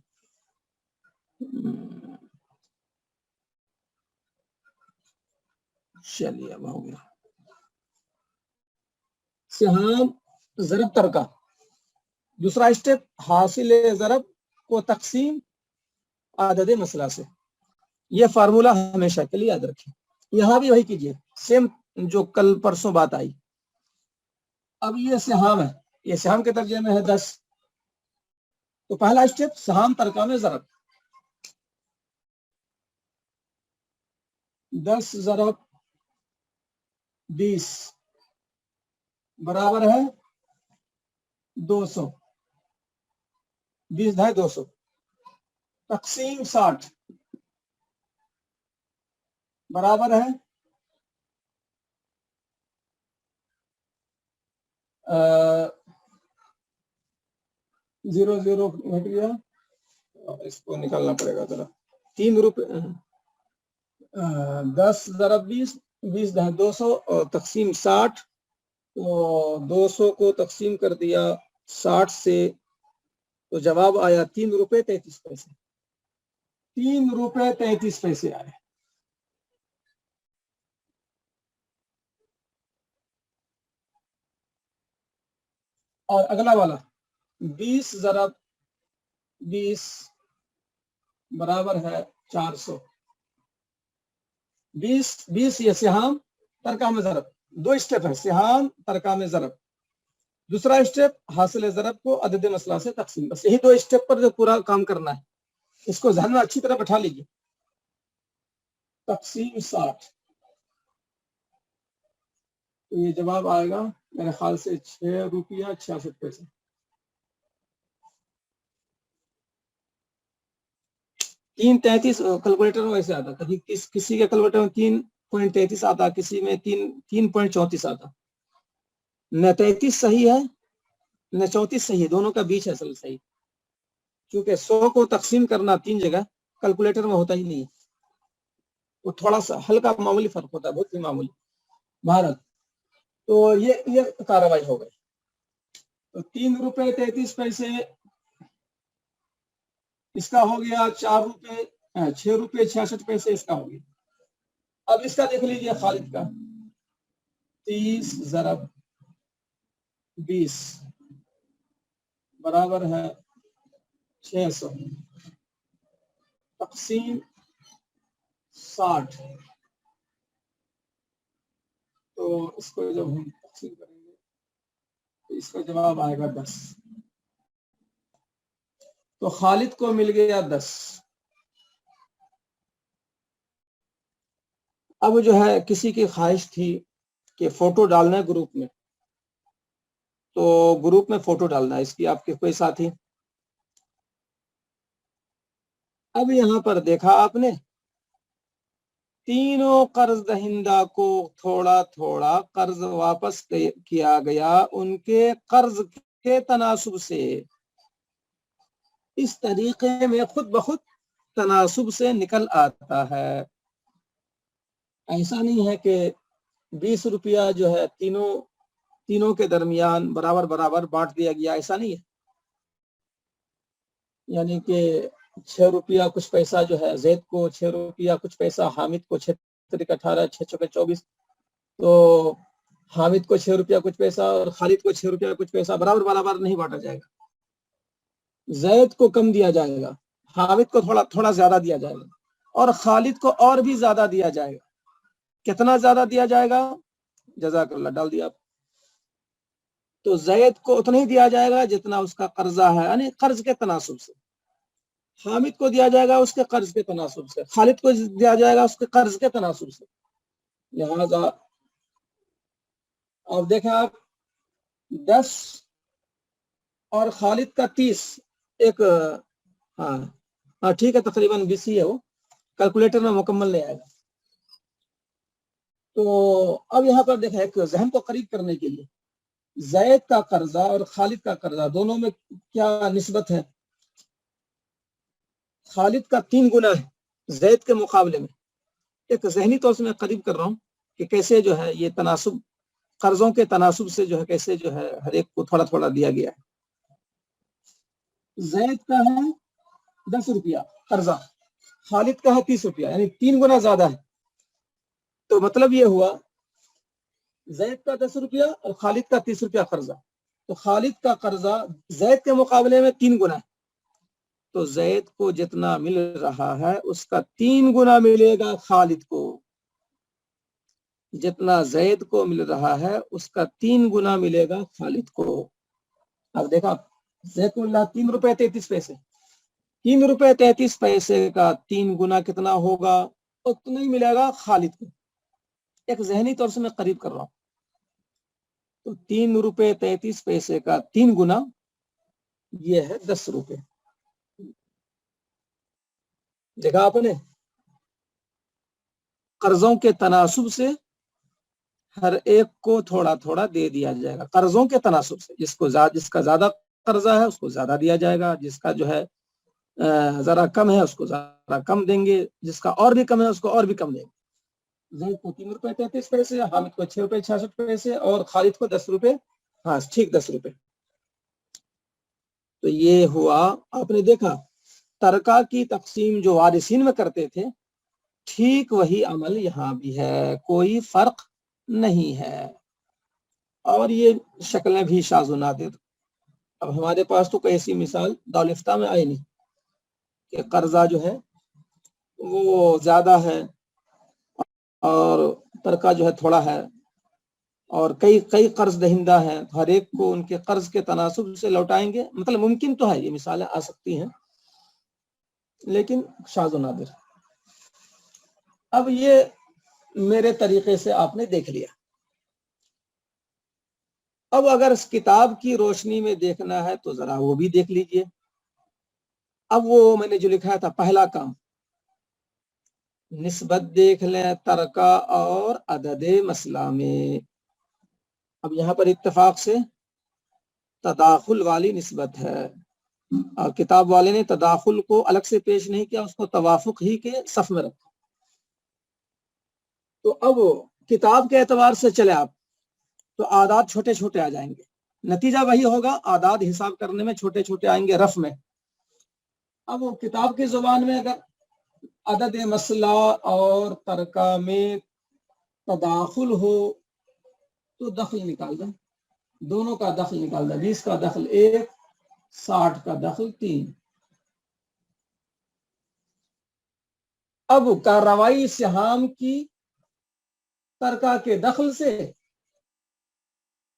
چلیے اب ہو گیا، سہام ضرب ترکہ، دوسرا اسٹیپ حاصل ضرب کو تقسیم عدد مسئلہ سے۔ یہ فارمولا ہمیشہ کے لیے یاد رکھیں، یہاں بھی وہی کیجئے، سیم جو کل پرسوں بات آئی۔ اب یہ سہام ہے، یہ سہام کے درجے میں ہے 10، تو پہلا اسٹیپ سہام ترکہ میں ضرب، 10 ضرب 20 برابر ہے 200، 20 ہے 200 تقسیم 60 برابر ہے 0 0 گھٹ گیا، اس کو نکالنا پڑے گا ذرا، 3 روپے، 10 ضرب 20 20 ہے 200 اور تقسیم 60 تو 200 کو تقسیم کر دیا 60 سے تو جواب آیا 3 روپے 33 پیسے. 3 روپے 33 پیسے آئے. اور اگلا والا 20 ضرب 20 برابر ہے 400. 20 یہ سہام ترکام ضرب. 2 اسٹیپ ہے، سہام ترکام ضرب. دوسرا اسٹیپ حاصل ضرب کو عدد مسئلہ سے تقسیم. بس یہی 2 اسٹیپ پر جو پورا کام کرنا ہے، اس کو ذہن میں اچھی طرح بٹھا لیجیے. تقسیم 60 تو یہ جواب آئے گا میرے خیال سے 6 روپیہ 66 پیسے. تین 33 کیلکولیٹر میں ویسے آتا، کسی کے کیلکولیٹر میں 3.33 آتا، کسی میں 3.34 آتا. نہ 33 صحیح ہے نہ 34 صحیح ہے، دونوں کا بیچ ہے اصل صحیح. کیونکہ 100 کو تقسیم کرنا 3 جگہ کیلکولیٹر میں ہوتا ہی نہیں ہے، وہ تھوڑا سا ہلکا معمولی فرق ہوتا ہے، بہت ہی معمولی. بھارت تو یہ کارروائی ہو گئی. تو 3 روپے 33 پیسے اس کا ہو گیا 6 روپے 66 پیسے اس کا ہو گیا. اب اس کا دیکھ لیجیے خالد کا 30 ضرب 20 برابر ہے 600 تقسیم 60. تو اس کو جب ہم تقسیم کریں گے تو اس کا جواب آئے گا 10. تو خالد کو مل گیا 10. اب جو ہے کسی کی خواہش تھی کہ فوٹو ڈالنا ہے گروپ میں، تو گروپ میں فوٹو ڈالنا ہے اس کی. آپ کے کوئی ساتھی، اب یہاں پر دیکھا آپ نے تینوں قرض دہندہ کو تھوڑا تھوڑا قرض واپس کیا گیا ان کے قرض کے تناسب سے. اس طریقے میں خود بخود تناسب سے نکل آتا ہے. ایسا نہیں ہے کہ 20 روپیہ جو ہے تینوں کے درمیان برابر برابر بانٹ دیا گیا، ایسا نہیں ہے. یعنی کہ 6 روپیہ کچھ پیسہ جو ہے زید کو، 6 روپیہ کچھ پیسہ حامد کو، 6 × 18 6 × 24، تو حامد کو 6 روپیہ کچھ پیسہ اور خالد کو 6 روپیہ کچھ پیسہ برابر برابر نہیں بانٹا جائے گا. زید کو کم دیا جائے گا، حامد کو تھوڑا زیادہ دیا جائے گا، اور خالد کو اور بھی زیادہ دیا جائے گا. کتنا زیادہ دیا جائے گا؟ جزاک اللہ ڈال دیا آپ. تو زید کو اتنا ہی دیا جائے گا جتنا اس کا قرضہ ہے، یعنی قرض کے تناسب سے. حامد کو دیا جائے گا اس کے قرض کے تناسب سے، خالد کو دیا جائے گا اس کے قرض کے تناسب سے. لہذا اب دیکھیں آپ 10 اور خالد کا 30 ایک ہاں ٹھیک ہے، تقریباً 20 ہی ہے، وہ کیلکولیٹر میں مکمل نہیں آئے گا. تو اب یہاں پر دیکھیں ایک ذہن کو قریب کرنے کے لیے زید کا قرضہ اور خالد کا قرضہ دونوں میں کیا نسبت ہے؟ خالد کا 3 گنا ہے زید کے مقابلے میں. ایک ذہنی طور سے میں قریب کر رہا ہوں کہ کیسے جو ہے یہ تناسب، قرضوں کے تناسب سے جو ہے کیسے جو ہے ہر ایک کو تھوڑا تھوڑا دیا گیا ہے. زید کا ہے 10 روپیہ قرضہ، خالد کا ہے 30 روپیہ، یعنی 3 گنا زیادہ ہے. تو مطلب یہ ہوا زید کا 10 روپیہ اور خالد کا 30 روپیہ قرضہ. تو خالد کا قرضہ زید کے مقابلے میں 3 گنا ہے. تو زید کو جتنا مل رہا ہے اس کا 3 گنا ملے گا خالد کو. جتنا زید کو مل رہا ہے اس کا 3 گنا ملے گا خالد کو. اب دیکھا زید کو مل رہا 3 روپے 33 پیسے، 3 روپے 33 پیسے کا 3 گنا کتنا ہوگا؟ اتنا ہی ملے گا خالد کو. ایک ذہنی طور سے میں قریب کر رہا ہوں. تو 3 روپے 33 پیسے کا 3 گنا یہ ہے 10 روپے. دیکھا آپ نے، قرضوں کے تناسب سے ہر ایک کو تھوڑا تھوڑا دے دیا جائے گا. قرضوں کے تناسب سے جس کا زیادہ قرضہ ہے اس کو زیادہ دیا جائے گا، جس کا جو ہے ذرا کم ہے اس کو ذرا کم دیں گے، جس کا اور بھی کم ہے اس کو اور بھی کم دیں گے. زید کو 3 روپے 33 پیسے، حامد کو 6 روپے 66 پیسے اور خالد کو 10 روپے، ہاں ٹھیک 10 روپے۔ تو یہ ہوا، آپ نے دیکھا ترکہ کی تقسیم جو وارثین میں کرتے تھے ٹھیک وہی عمل یہاں بھی ہے، کوئی فرق نہیں ہے۔ اور یہ شکلیں بھی شاذ و نادر، اب ہمارے پاس تو کوئی ایسی مثال دارالفتہ میں آئی نہیں کہ قرضہ جو ہے وہ زیادہ ہے اور ترکہ جو ہے تھوڑا ہے، اور کئی قرض دہندہ ہیں، ہر ایک کو ان کے قرض کے تناسب سے لوٹائیں گے، مطلب ممکن تو ہے، یہ مثالیں آ سکتی ہیں لیکن شاذ و نادر۔ اب یہ میرے طریقے سے آپ نے دیکھ لیا۔ اب اگر اس کتاب کی روشنی میں دیکھنا ہے تو ذرا وہ بھی دیکھ لیجئے۔ اب وہ میں نے جو لکھا تھا پہلا کام، نسبت دیکھ لیں ترکہ اور عدد مسئلہ میں۔ اب یہاں پر اتفاق سے تداخل والی نسبت ہے، اور کتاب والے نے تداخل کو الگ سے پیش نہیں کیا، اس کو توافق ہی کے صف میں رکھا۔ تو اب کتاب کے اعتبار سے چلے آپ تو اعداد چھوٹے چھوٹے آ جائیں گے، نتیجہ وہی ہوگا، اعداد حساب کرنے میں چھوٹے چھوٹے آئیں گے رف میں۔ اب وہ کتاب کی زبان میں اگر عدد مسئلہ اور ترکہ میں تداخل ہو تو دخل نکال دیں، دونوں کا دخل نکال دیں، 20 کا دخل 1، 60 کا دخل 3۔ اب کارروائی سہام کی ترکہ کے دخل سے،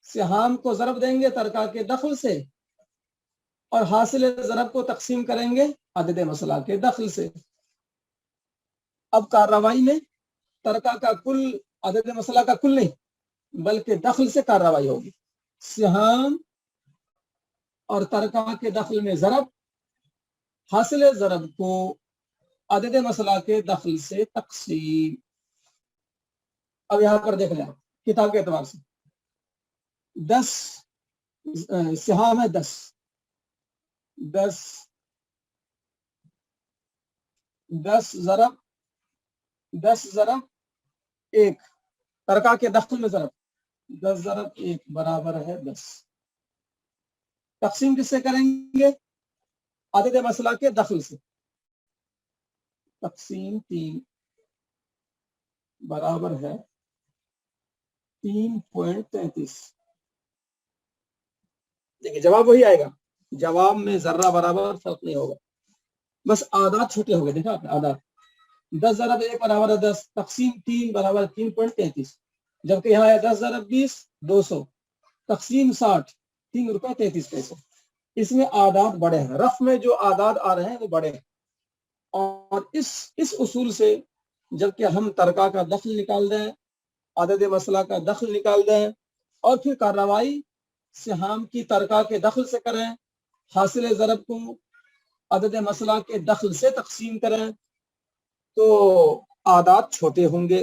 سہام کو ضرب دیں گے ترکہ کے دخل سے، اور حاصل ضرب کو تقسیم کریں گے عدد مسئلہ کے دخل سے۔ اب کارروائی میں ترکہ کا کل عدد مسئلہ کا کل نہیں بلکہ دخل سے کارروائی ہوگی، سہام اور ترکہ کے دخل میں ضرب، حاصل ضرب کو عدد مسئلہ کے دخل سے تقسیم۔ اب یہاں پر دیکھ لیں کتاب کے اعتبار سے 10 سہام ہے، 10 ضرب 1، ترکہ کے دخل میں ضرب 10 ضرب 1 برابر ہے 10۔ تقسیم کس سے کریں گے؟ عدد مسئلہ کے دخل سے، تقسیم 3 برابر ہے 3.33۔ دیکھیں جواب وہی آئے گا، جواب میں ذرہ برابر فرق نہیں ہوگا، بس اعداد چھوٹے ہو گئے۔ دیکھا آپ نے اعداد، 10 ضرب 1 برابر ہے 10، تقسیم 3 برابر 3.33، جبکہ یہاں ہے 10 ضرب 20 200، تقسیم 60 3 روپے 33 پیسے۔ اس میں اعداد بڑے ہیں، رف میں جو اعداد آ رہے ہیں وہ بڑے ہیں، اور اس اصول سے جبکہ ہم ترکہ کا دخل نکال دیں، عدد مسئلہ کا دخل نکال دیں، اور پھر کارروائی سہام کی ترکہ کے دخل سے کریں، حاصل ضرب کو عدد مسئلہ کے دخل سے تقسیم کریں، تو اعداد چھوٹے ہوں گے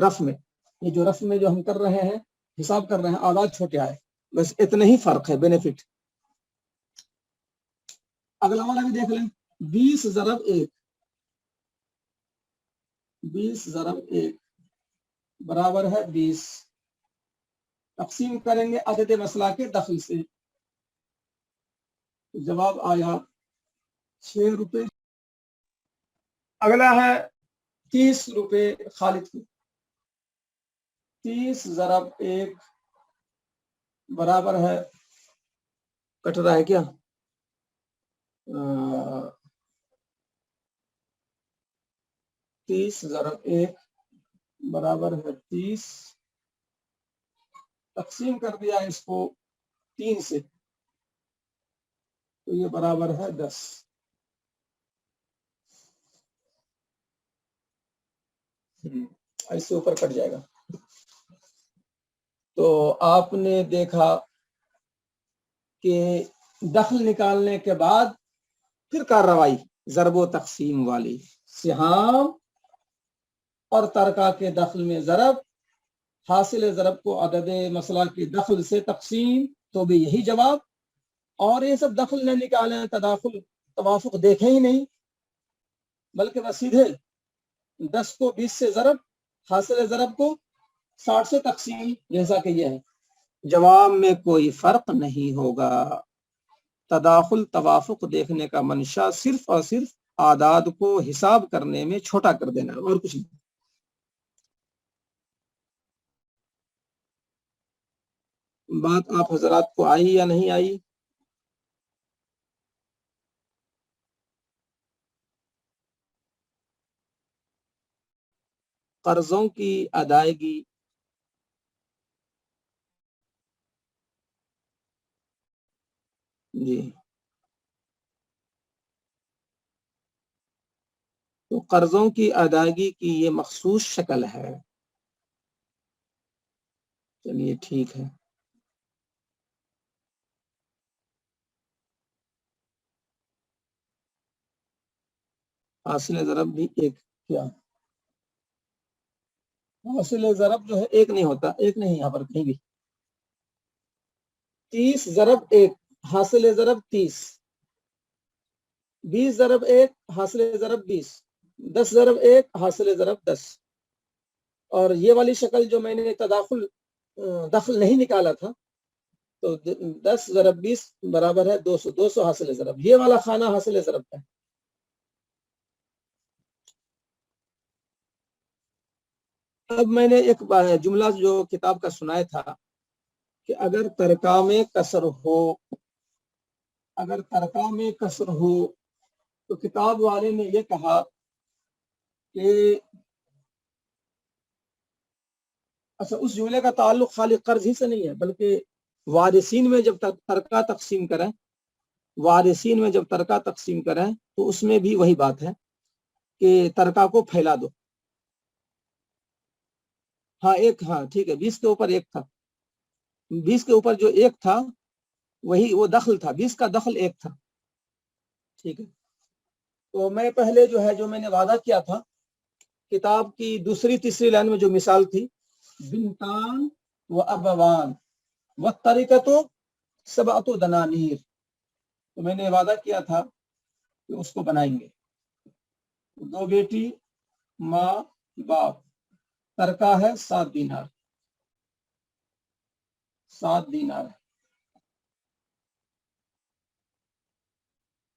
رف میں۔ یہ جو رف میں جو ہم کر رہے ہیں، حساب کر رہے ہیں، اعداد چھوٹے آئے، بس اتنا ہی فرق ہے، بینیفٹ۔ اگلا والا بھی دیکھ لیں، 20 ضرب 1 برابر ہے 20، تقسیم کریں گے عدد مسئلہ کے دخل سے، جواب آیا 6 روپے۔ اگلا ہے 30 روپے خالد کی، 30 ضرب 1 برابر ہے، کٹ رہا ہے کیا؟ 30 ضرب 1 برابر ہے 30، تقسیم کر دیا اس کو 3 سے تو یہ برابر ہے 10۔ اس سے اوپر کٹ جائے گا۔ تو آپ نے دیکھا کہ دخل نکالنے کے بعد پھر کارروائی ضرب و تقسیم والی، سہام اور ترکہ کے دخل میں ضرب، حاصل ضرب کو عدد مسئلہ کے دخل سے تقسیم، تو بھی یہی جواب۔ اور یہ سب دخل نہ نکالیں، تداخل توافق دیکھیں ہی نہیں، بلکہ بس سیدھے 10 کو 20 سے ضرب حاصل ضرب کو 60 سے تقسیم جیسا کہ یہ ہے، جواب میں کوئی فرق نہیں ہوگا۔ تداخل توافق دیکھنے کا منشا صرف اور صرف اعداد کو حساب کرنے میں چھوٹا کر دینا، اور کچھ نہیں۔ بات آپ حضرات کو آئی یا نہیں آئی؟ قرضوں کی ادائیگی جی، تو قرضوں کی ادائیگی کی یہ مخصوص شکل ہے۔ چلیے ٹھیک ہے، حاصل ضرب بھی ایک، کیا حاصل ضرب جو ہے ایک نہیں ہوتا، ایک نہیں یہاں پر کہیں بھی۔ 30 ضرب ایک حاصل ضرب 30، 20 ضرب ایک حاصل ضرب 20، 10 ضرب ایک حاصل ضرب 10۔ اور یہ والی شکل جو میں نے دخل نہیں نکالا تھا، تو 10 ضرب 20 برابر ہے 200، 200 حاصل ضرب، یہ والا خانہ حاصل ضرب ہے۔ اب میں نے ایک جملہ جو کتاب کا سنایا تھا کہ اگر ترکہ میں کسر ہو، اگر ترکہ میں کسر ہو تو کتاب والے نے یہ کہا کہ اچھا اس جملے کا تعلق خالی قرض ہی سے نہیں ہے، بلکہ وارثین میں جب ترکہ تقسیم کریں، وارثین میں جب ترکہ تقسیم کریں تو اس میں بھی وہی بات ہے کہ ترکہ کو پھیلا دو۔ ہاں ایک، ہاں ٹھیک ہے، 20 کے اوپر ایک تھا، 20 کے اوپر جو ایک تھا وہی وہ دخل تھا، 20 کا دخل ایک تھا، ٹھیک ہے۔ تو میں پہلے جو ہے جو میں نے وعدہ کیا تھا کتاب کی دوسری تیسری لائن میں جو مثال تھی، بنتان و ابوان و طریقت سبعۃ دنانیر، تو میں نے وعدہ کیا تھا کہ اس کو بنائیں گے، 2 بیٹی، ماں، باپ، ترکہ ہے 7 دینار، 7 دینار۔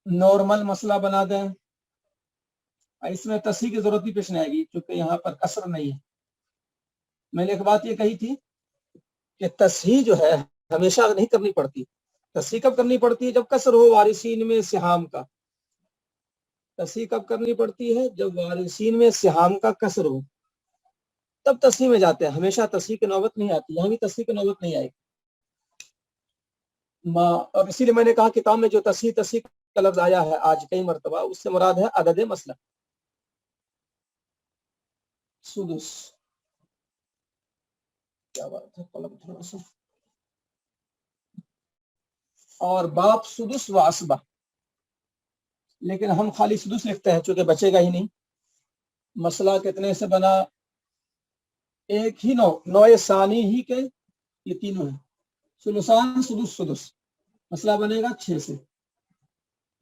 نارمل مسئلہ بنا دیں، اس میں تصحیح کی ضرورت بھی پیش نہیں آئے گی کیونکہ یہاں پر کسر نہیں ہے۔ میں نے ایک بات یہ کہی تھی کہ تصحیح جو ہے ہمیشہ نہیں کرنی پڑتی، تصحیح کب کرنی پڑتی ہے؟ جب کسر ہو وارثین میں سہام کا۔ تصحیح کب کرنی پڑتی ہے؟ جب وارثین میں سہام کا کسر ہو، تب تصحیح میں جاتے ہیں، ہمیشہ تصحیح کی نوبت نہیں آتی، یہاں بھی تصحیح کی نوبت نہیں آئے گی۔ اور اسی لیے میں نے کہا کتاب میں جو تصحیح کا لفظ آیا ہے آج کئی مرتبہ، اس سے مراد ہے عدد مسئلہ، سدس۔ کیا بات ہے، قلم تھوڑا سا، اور باپ سدس و اسبہ، لیکن ہم خالی سدس لکھتے ہیں چونکہ بچے گا ہی نہیں۔ مسئلہ کتنے سے بنا؟ ایک ہی نوع ثانی ہی کے یہ تینوں ہیں، ثلثان سدس سدس، مسئلہ بنے گا 6 سے،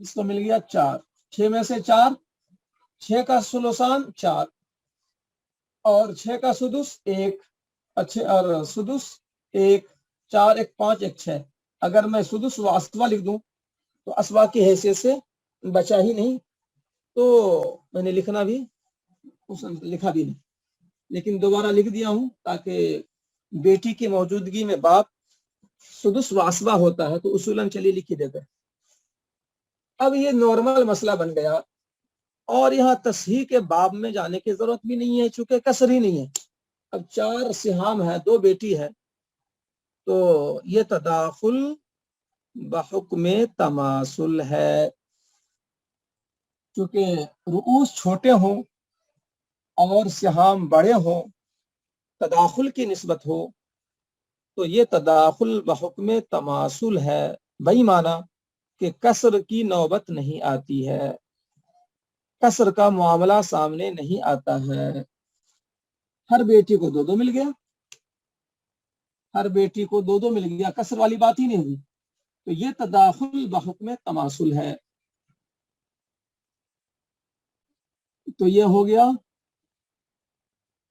اس کو مل گیا 4، 6 میں سے 4، 6 کا ثلثان 4 اور 6 کا سدس 1، اور سدس 1، 4 1 5 1 6۔ اگر میں سدس و اسبہ لکھ دوں تو اسبہ کی حیثیت سے بچا ہی نہیں، تو میں نے لکھا بھی نہیں، لیکن دوبارہ لکھ دیا ہوں تاکہ بیٹی کی موجودگی میں باپ سدس و اسبہ ہوتا ہے تو اصولاً چلیے لکھی دیتے ہیں۔ اب یہ نارمل مسئلہ بن گیا، اور یہاں تصحیح کے باب میں جانے کی ضرورت بھی نہیں ہے چونکہ کسر ہی نہیں ہے۔ اب 4 سہام ہے، 2 بیٹی ہے، تو یہ تداخل بحکم تماثل ہے، چونکہ رؤوس چھوٹے ہوں اور سہام بڑے ہوں، تداخل کی نسبت ہو، تو یہ تداخل بحکم تماثل ہے، بئی معنی کہ کسر کی نوبت نہیں آتی ہے، کسر کا معاملہ سامنے نہیں آتا ہے۔ ہر بیٹی کو 2 مل گیا، ہر بیٹی کو 2 مل گیا، کسر والی بات ہی نہیں ہوئی، تو یہ تداخل بحکم تماثل ہے۔ تو یہ ہو گیا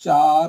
4,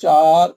4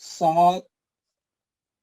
7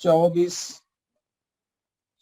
24,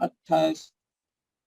28,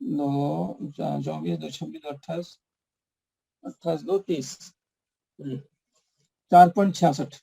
24 2 26 2 28, 28 2 30, 4.66।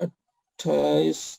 28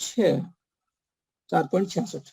6, 4.66।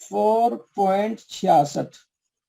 4.66।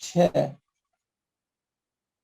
6,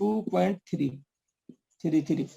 2.33।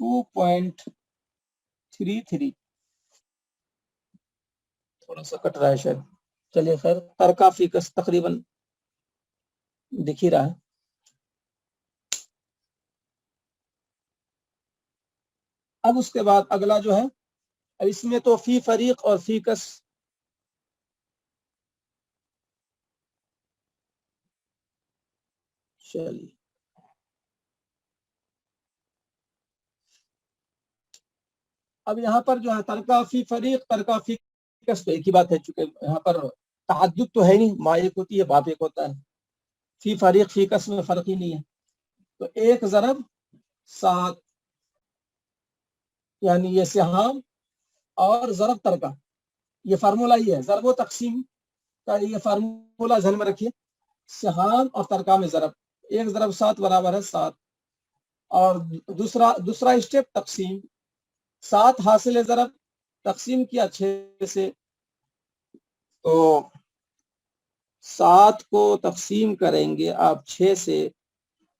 2.33। تھوڑا سا کٹ رہا ہے شاید. چلیے خیر, ترکا فی کس تقریباً دکھ ہی رہا ہے. اب اس کے بعد اگلا جو ہے, اس میں تو فی فریق اور فی کس چلیے اب یہاں پر جو ہے ترکا فی فریق ترکا فی کس تو ایک ہی بات ہے, چونکہ یہاں پر تعدد تو ہے نہیں, ماں ایک ہوتی ہے باپ ایک ہوتا ہے. فی فریق فی کس میں فرق ہی نہیں ہے. تو ایک ضرب 7 یعنی یہ سہام اور ضرب ترکا, یہ فارمولا ہی ہے. ضرب و تقسیم کا یہ فارمولا ذہن میں رکھیے. سہام اور ترکا میں ضرب, 1 ضرب 7 برابر ہے 7. اور دوسرا اسٹیپ تقسیم, 7 حاصل ضرب, تقسیم کیا 6 سے, تو 7 کو تقسیم کریں گے آپ 6 سے,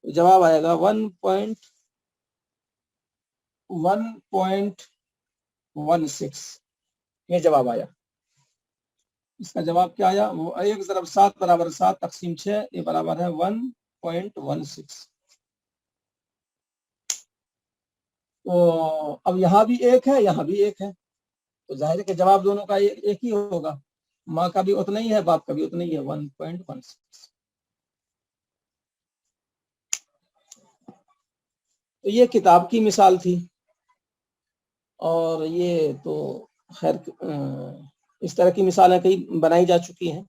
جواب آئے گا 1.16. یہ جواب آیا. اس کا جواب کیا آیا, وہ 1 ضرب 7 برابر 7 تقسیم 6, یہ برابر ہے 1.16. تو اب یہاں بھی ایک ہے یہاں بھی ایک ہے, تو ظاہر ہے کہ جواب دونوں کا ایک ہی ہوگا. ماں کا بھی اتنا ہی ہے, باپ کا بھی اتنا ہی ہے, 1.16. تو یہ کتاب کی مثال تھی, اور یہ تو خیر اس طرح کی مثالیں کئی بنائی جا چکی ہیں.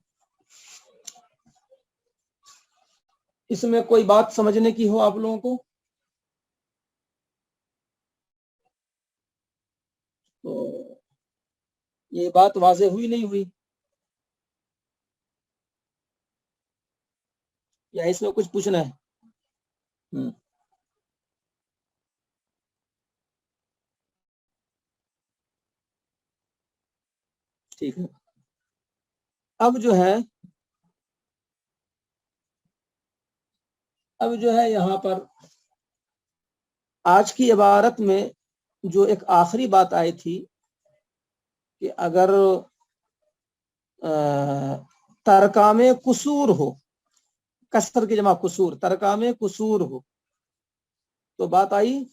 اس میں کوئی بات سمجھنے کی ہو آپ لوگوں کو تو یہ بات واضح ہوئی نہیں ہوئی, یا اس میں کچھ پوچھنا ہے؟ ٹھیک ہے. اب جو ہے یہاں پر آج کی عبارت میں جو ایک آخری بات آئی تھی کہ اگر ترکا میں قصور ہو, کسر کی جمع قصور, ترکا میں قصور ہو, تو بات آئی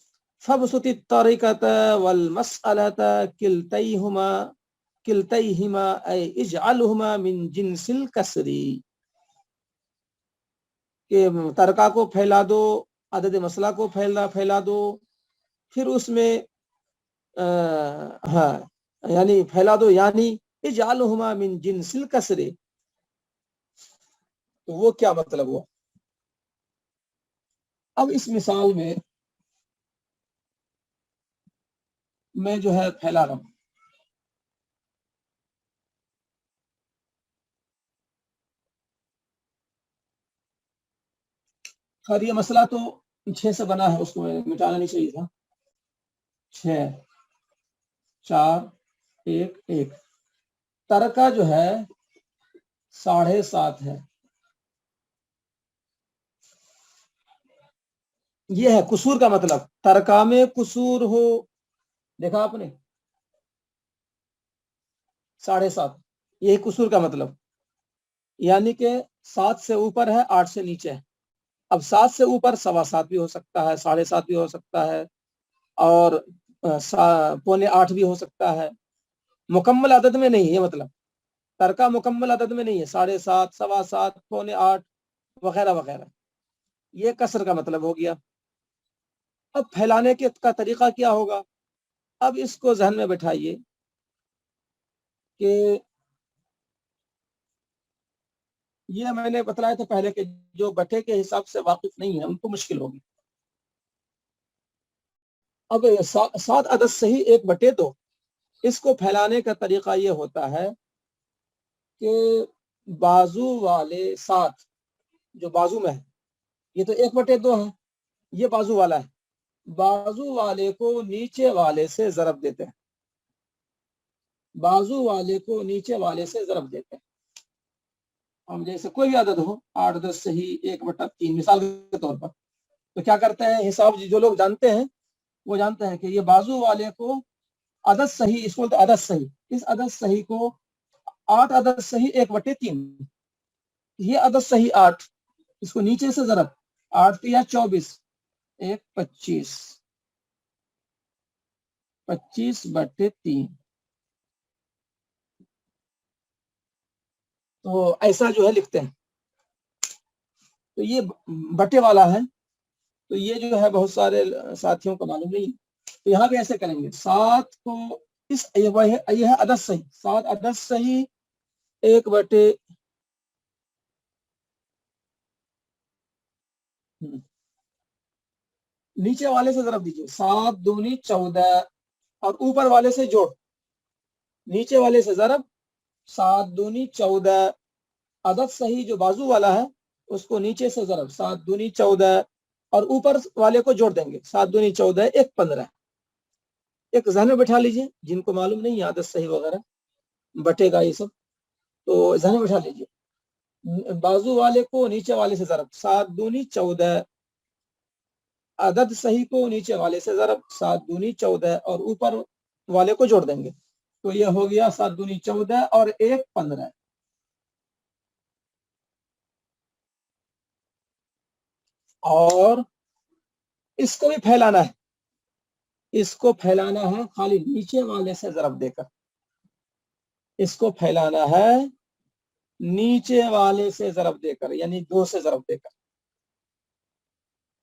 فبسط الطریقۃ والمسألۃ کلتیہما ای اجعلہما من جنس الکسر, کہ ترکا کو پھیلا دو, عدد مسئلہ کو پھیلا دو, پھر اس میں یعنی پھیلا دو, یعنی اجعلہما من جنس الکسر. تو وہ کیا مطلب ہوا؟ اب اس مثال میں جو ہے پھیلا رہا ہوں. خیر یہ مسئلہ تو 6 سے بنا ہے, اس کو مٹانا نہیں چاہیے تھا. 6 4 1 1. ترکا جو ہے 7.5 ہے. یہ ہے قصور کا مطلب, ترکا میں قصور ہو, دیکھا آپ نے 7.5, یہی قصور کا مطلب, یعنی کہ 7 سے اوپر ہے 8 سے نیچے ہے. اب 7 سے اوپر 7.25 بھی ہو سکتا ہے, 7.5 بھی ہو سکتا ہے, اور 7.75 بھی ہو سکتا ہے. مکمل عدد میں نہیں, یہ مطلب ترکا مکمل عدد میں نہیں ہے, 7.5 7.25 7.8 وغیرہ وغیرہ. یہ کسر کا مطلب ہو گیا. اب پھیلانے کا طریقہ کیا ہوگا؟ اب اس کو ذہن میں بٹھائیے کہ یہ میں نے بتلایا تھا پہلے کہ جو بٹے کے حساب سے واقف نہیں ہے ان کو مشکل ہوگی. اب 7 عدد صحیح 1/2, اس کو پھیلانے کا طریقہ یہ ہوتا ہے کہ بازو والے 7 جو بازو میں ہے, یہ تو 1/2 ہے, یہ بازو والا ہے, بازو والے کو نیچے والے سے ضرب دیتے ہیں, بازو والے کو نیچے والے سے ضرب دیتے ہیں. ہم جیسے کوئی بھی عدد ہو 8 10 صحیح 1/3 مثال کے طور پر, تو کیا کرتے ہیں حساب جو لوگ جانتے ہیں وہ جانتے ہیں کہ یہ بازو والے کو عدد صحیح, اس کو عدد صحیح, اس عدد صحیح کو 8 عدد صحیح 1/3، یہ عدد صحیح 8، اس کو نیچے سے ضرب 8 یا 24 1 25 25/3، تو ایسا جو ہے لکھتے ہیں. تو یہ بٹے والا ہے، تو یہ جو ہے بہت سارے ساتھیوں کو معلوم نہیں. تو یہاں بھی ایسے کریں گے، 7 کو اس یہ ہے عدد صحیح، 7 عدد صحیح 1/، نیچے والے سے ضرب دیجیے، 7 دونی 14 اور اوپر والے سے جوڑ، نیچے والے سے ضرب 7 دونی 14، عدد صحیح جو بازو والا ہے اس کو نیچے سے ضرب 7 دونی 14 اور اوپر والے کو جوڑ دیں گے، 7 دونی 14 1 15. ایک ذہن میں بٹھا لیجئے، جن کو معلوم نہیں عدد صحیح وغیرہ بٹے گا یہ سب، تو ذہن میں بٹھا لیجئے، بازو والے کو نیچے والے سے ضرب 7 دونی 14، عدد صحیح کو نیچے والے سے ضرب 7 دونی 14 اور اوپر والے کو جوڑ دیں گے، تو یہ ہو گیا 7 دونی 14 اور 1 15. اور اس کو بھی پھیلانا ہے، اس کو پھیلانا ہے خالی نیچے والے سے ضرب دے کر، اس کو پھیلانا ہے نیچے والے سے ضرب دے کر، یعنی 2 سے ضرب دے کر،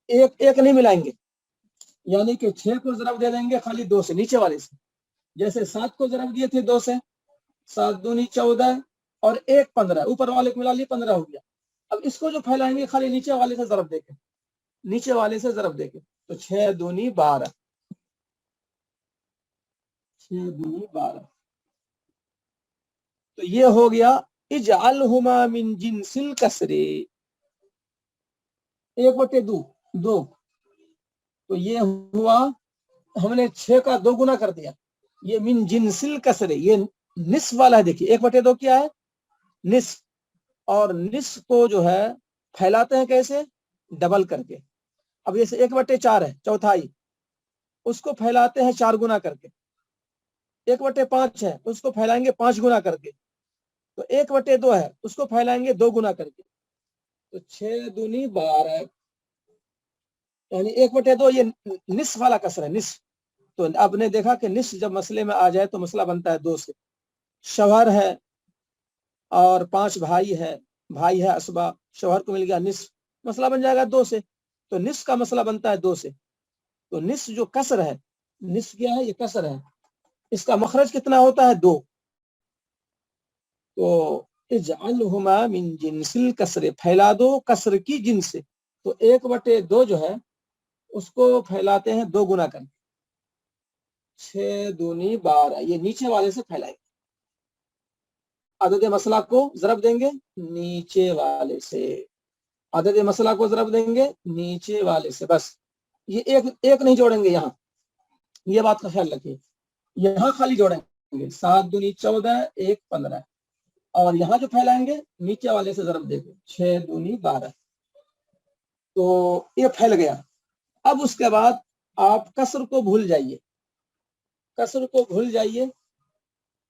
ایک ایک نہیں ملائیں گے، یعنی کہ 6 کو ضرب دے دیں گے خالی 2 سے، نیچے والے سے. جیسے 7 کو ضرب دیے تھے 2 سے، 7 دونی 14 اور 1 15، اوپر والے کو ملا لیے 15 ہو گیا. اب اس کو جو پھیلائیں گے خالی نیچے والے سے ضرب دے کے، نیچے والے سے ضرب دے کے، تو 6 دونی 12، 6 دونی 12. تو یہ ہو گیا اجعلہما من جنس الکسر، 1/2 2، تو یہ ہوا ہم نے 6 کا 2 گنا کر دیا، یہ من جنس الکسر، یہ نصف والا ہے. دیکھیے 1/2 کیا ہے؟ نصف، اور نصف کو جو ہے پھیلاتے ہیں کیسے؟ ڈبل کر کے. اب جیسے 1/4 ہے چوتھائی، اس کو پھیلاتے ہیں 4 گنا کر کے. 1/5 ہے اس کو پھیلائیں گے 5 گنا کر کے. تو 1/2 ہے اس کو پھیلائیں گے 2 گنا کر کے. تو 6 دونی 12، یعنی 1/2 یہ نصف والا کسر ہے، نصف. تو اب نے دیکھا کہ نصف جب مسئلے میں آ جائے تو مسئلہ بنتا ہے 2 سے. شوہر ہے اور 5 بھائی ہے، بھائی ہے اسبا، شوہر کو مل گیا نصف، مسئلہ بن جائے گا 2 سے. تو نصف کا مسئلہ بنتا ہے 2 سے. تو نصف جو کسر ہے، نصف کیا ہے؟ یہ کسر ہے، اس کا مخرج کتنا ہوتا ہے؟ 2. تو اجعلہما من جنس الکسر، پھیلا دو کسر کی جنس سے. تو 1/2 جو ہے اس کو پھیلاتے ہیں 2 گنا کر، 6 دونی 12، یہ نیچے والے سے پھیلائیں گے. عدد مسئلہ کو ضرب دیں گے نیچے والے سے، عدد مسئلہ کو ضرب دیں گے نیچے والے سے، بس. یہ ایک نہیں جوڑیں گے یہاں، یہ بات کا خیال رکھیے. یہاں خالی جوڑیں گے 7 دونی 14 1 15، اور یہاں جو پھیلائیں گے نیچے والے سے ضرب دیں گے 6 دونی 12. تو یہ پھیل گیا. اب اس کے بعد آپ کسر کو بھول جائیے، کسر کو بھول جائیے.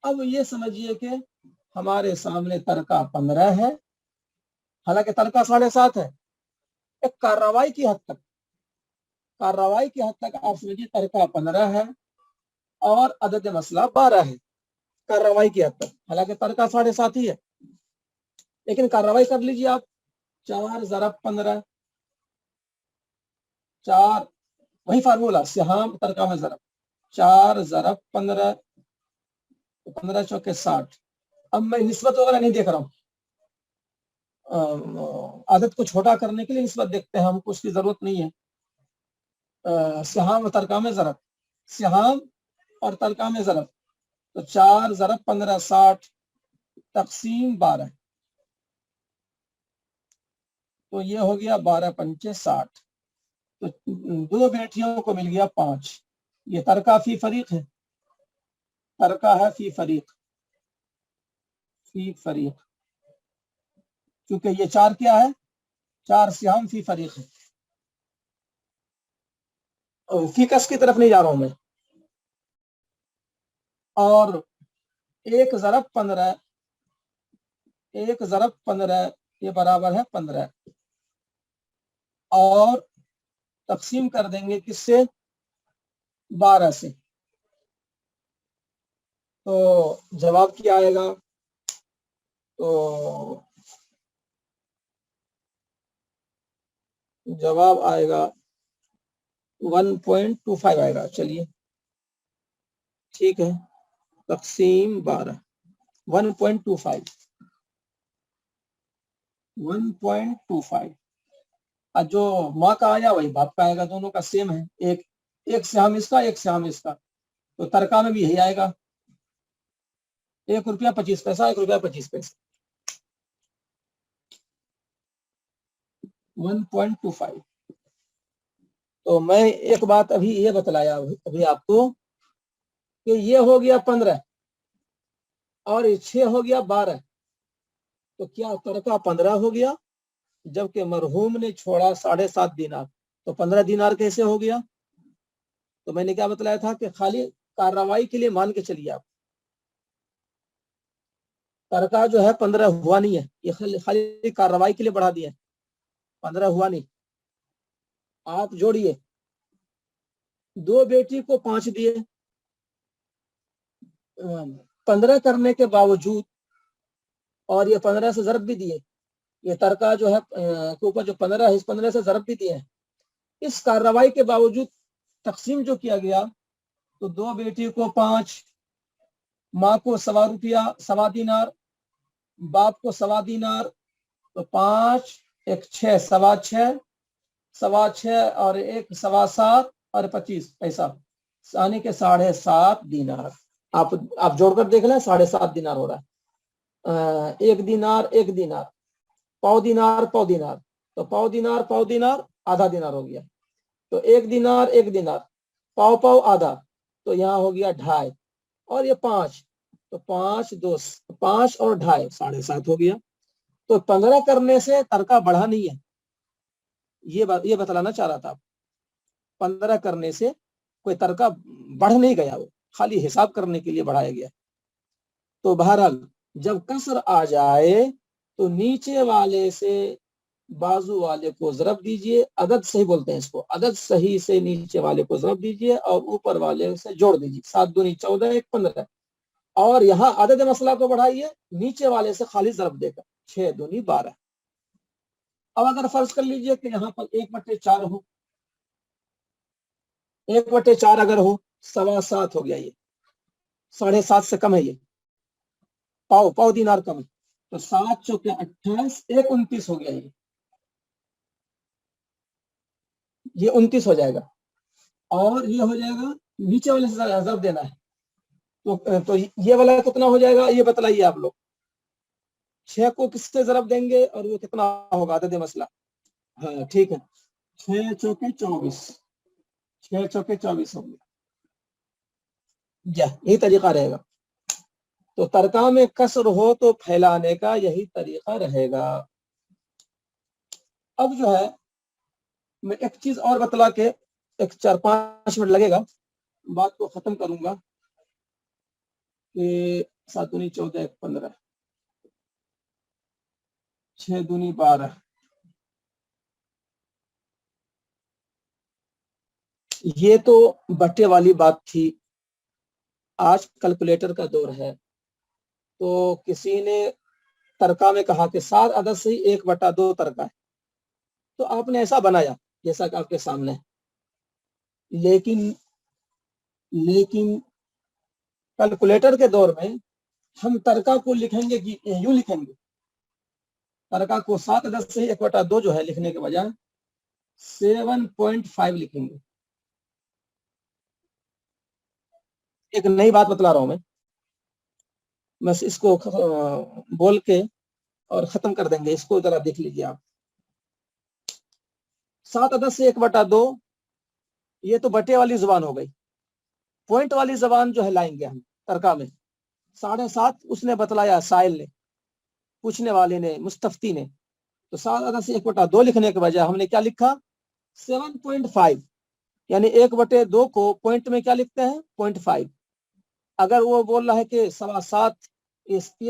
اب یہ سمجھیے کہ ہمارے سامنے ترکہ 15 ہے، حالانکہ ترکہ 7.5 ہے. ایک کارروائی کی حد تک، کارروائی کی حد تک آپ سمجھیے ترکہ 15 ہے اور عدد مسئلہ 12 ہے، کارروائی کی حد تک. حالانکہ ترکہ 7.5 ہی ہے، لیکن کارروائی کر لیجیے آپ. 4 ضرب 15، 4 وہی فارمولا، سہام ترکہ میں ضرب، 4 ضرب 15، 15 چوکے 60. اب میں نسبت وغیرہ نہیں دیکھ رہا ہوں، عدد کو چھوٹا کرنے کے لیے نسبت دیکھتے ہیں ہم کو، اس کی ضرورت نہیں ہے. سہام اور ترکہ میں ضرب، سہام اور ترکہ میں ضرب. تو 4 ضرب 15 60 تقسیم 12، تو یہ ہو گیا 12 پنچے 60. تو 2 بیٹیوں کو مل گیا 5. یہ ترکہ فی فریق ہے، ترکہ ہے فی فریق، فی فریق، کیونکہ یہ 4 کیا ہے؟ 4 سہام فی فریق ہے. فی کس کی طرف نہیں جا رہا ہوں میں. اور 1 ضرب 15 1 ضرب 15 یہ برابر ہے 15 اور تقسیم کر دیں گے کس سے 12 سے تو جواب کیا آئے گا تو جواب آئے گا 1.25 آئے گا چلیے ٹھیک ہے تقسیم 12 1.25 اور جو ماں کا آیا وہی باپ کا آئے گا دونوں کا سیم ہے ایک سہام اس کا ایک سہام اس کا تو ترکا میں بھی یہی آئے گا 1 روپیہ 25 پیسہ 1 روپیہ 25 پیسہ 1.25 تو میں ایک بات ابھی یہ بتلایا ابھی آپ کو کہ یہ ہو گیا 15 اور 6 ہو گیا 12 تو کیا ترکا 15 ہو گیا جبکہ مرحوم نے چھوڑا 7.5 دینار تو 15 دینار کیسے ہو گیا تو میں نے کیا بتلایا تھا کہ خالی کارروائی کے لیے مان کے چلیے آپ ترکا جو ہے 15 ہوا نہیں ہے یہ خالی کارروائی کے لیے بڑھا دیا 15 ہوا نہیں آپ جوڑیے 2 بیٹی کو 5 دیے 15 کرنے کے باوجود اور یہ 15 سے ضرب بھی دیے یہ ترکا جو ہے اوپر جو 15 ہے اس 15 سے ضرب بھی دیے ہیں اس کارروائی کے باوجود تقسیم جو کیا گیا تو 2 بیٹی کو 5 ماں کو 1.25 روپیہ 1.25 دینار باپ کو 1.25 دینار تو 5 1 6 6.25 6.25 اور 1 7.25 اور 25 پیسہ یعنی کہ 7.5 دینار آپ جوڑ کر دیکھ لیں 7.5 دینار ہو رہا ہے 1 دینار 1 دینار پاؤ دینار پاؤ دینار تو پاؤ دینار پاؤ دینار آدھا دینار ہو گیا تو 1 دینار 1 دینار پاؤ پاؤ آدھا تو یہاں ہو گیا 2.5 اور یہ 5 تو 5 2 5 اور 2.5 7.5 ہو گیا تو 15 کرنے سے ترکا بڑھا نہیں ہے یہ بتلانا چاہ رہا تھا 15 کرنے سے کوئی ترکا بڑھ نہیں گیا وہ خالی حساب کرنے کے لیے بڑھایا گیا تو بہرحال جب کسر آ جائے تو نیچے والے سے بازو والے کو ضرب دیجئے عدد صحیح بولتے ہیں اس کو عدد صحیح سے نیچے والے کو ضرب دیجئے اور اوپر والے سے جوڑ دیجئے 7 دونی 14 1 15 اور یہاں عدد مسئلہ کو بڑھائیے نیچے والے سے خالی ضرب دے کر 6 دونی 12 اب اگر فرض کر لیجئے کہ یہاں پر 1/4 ہو 1/4 اگر ہو 7.25 ہو گیا یہ 7.5 سے کم ہے یہ پاؤ دینار کم ہے تو 7 چوکے 28 1 29 ہو گیا یہ 29 ہو جائے گا اور یہ ہو جائے گا نیچے والے سے ضرب دینا ہے تو یہ والا کتنا ہو جائے گا یہ بتلائیے آپ لوگ 6 کو کس سے ضرب دیں گے اور وہ کتنا ہوگا عدد مسئلہ ہاں ٹھیک ہے 6 چوکے 24 6 چوکے 24 ہو گیا یہی طریقہ رہے گا تو ترکا میں کسر ہو تو پھیلانے کا یہی طریقہ رہے گا اب جو ہے میں ایک چیز اور بتلا کے 4-5 منٹ لگے گا بات کو ختم کروں گا کہ 7 دونی 14 1 15 6 دونی 12 یہ تو بٹے والی بات تھی آج کیلکولیٹر کا دور ہے تو کسی نے ترکا میں کہا کہ 7 عدد سے ہی 1/2 ترکا ہے تو آپ نے ایسا بنایا جیسا کہ آپ کے سامنے لیکن کیلکولیٹر کے دور میں ہم ترکا کو لکھیں گے یوں لکھیں گے ترکا کو 7 عدد سے 1/2 جو ہے لکھنے کے بجائے 7.5 لکھیں گے ایک نئی بات بتلا رہا ہوں میں بس اس کو بول کے اور ختم کر دیں گے اس کو ذرا دیکھ لیجیے آپ 7 عدد سے 1/2 یہ تو بٹے والی زبان ہو گئی پوائنٹ والی زبان جو ہے لائیں گے ہم ترکا میں 7.5 اس نے بتلایا سائل نے پوچھنے والے نے مستفتی نے تو 7 عدد سے 1/2 لکھنے کے بجائے ہم نے کیا لکھا 7.5 یعنی 1/2 کو پوائنٹ میں کیا لکھتے ہیں 0.5 اگر وہ بول رہا ہے کہ 7.25 یہ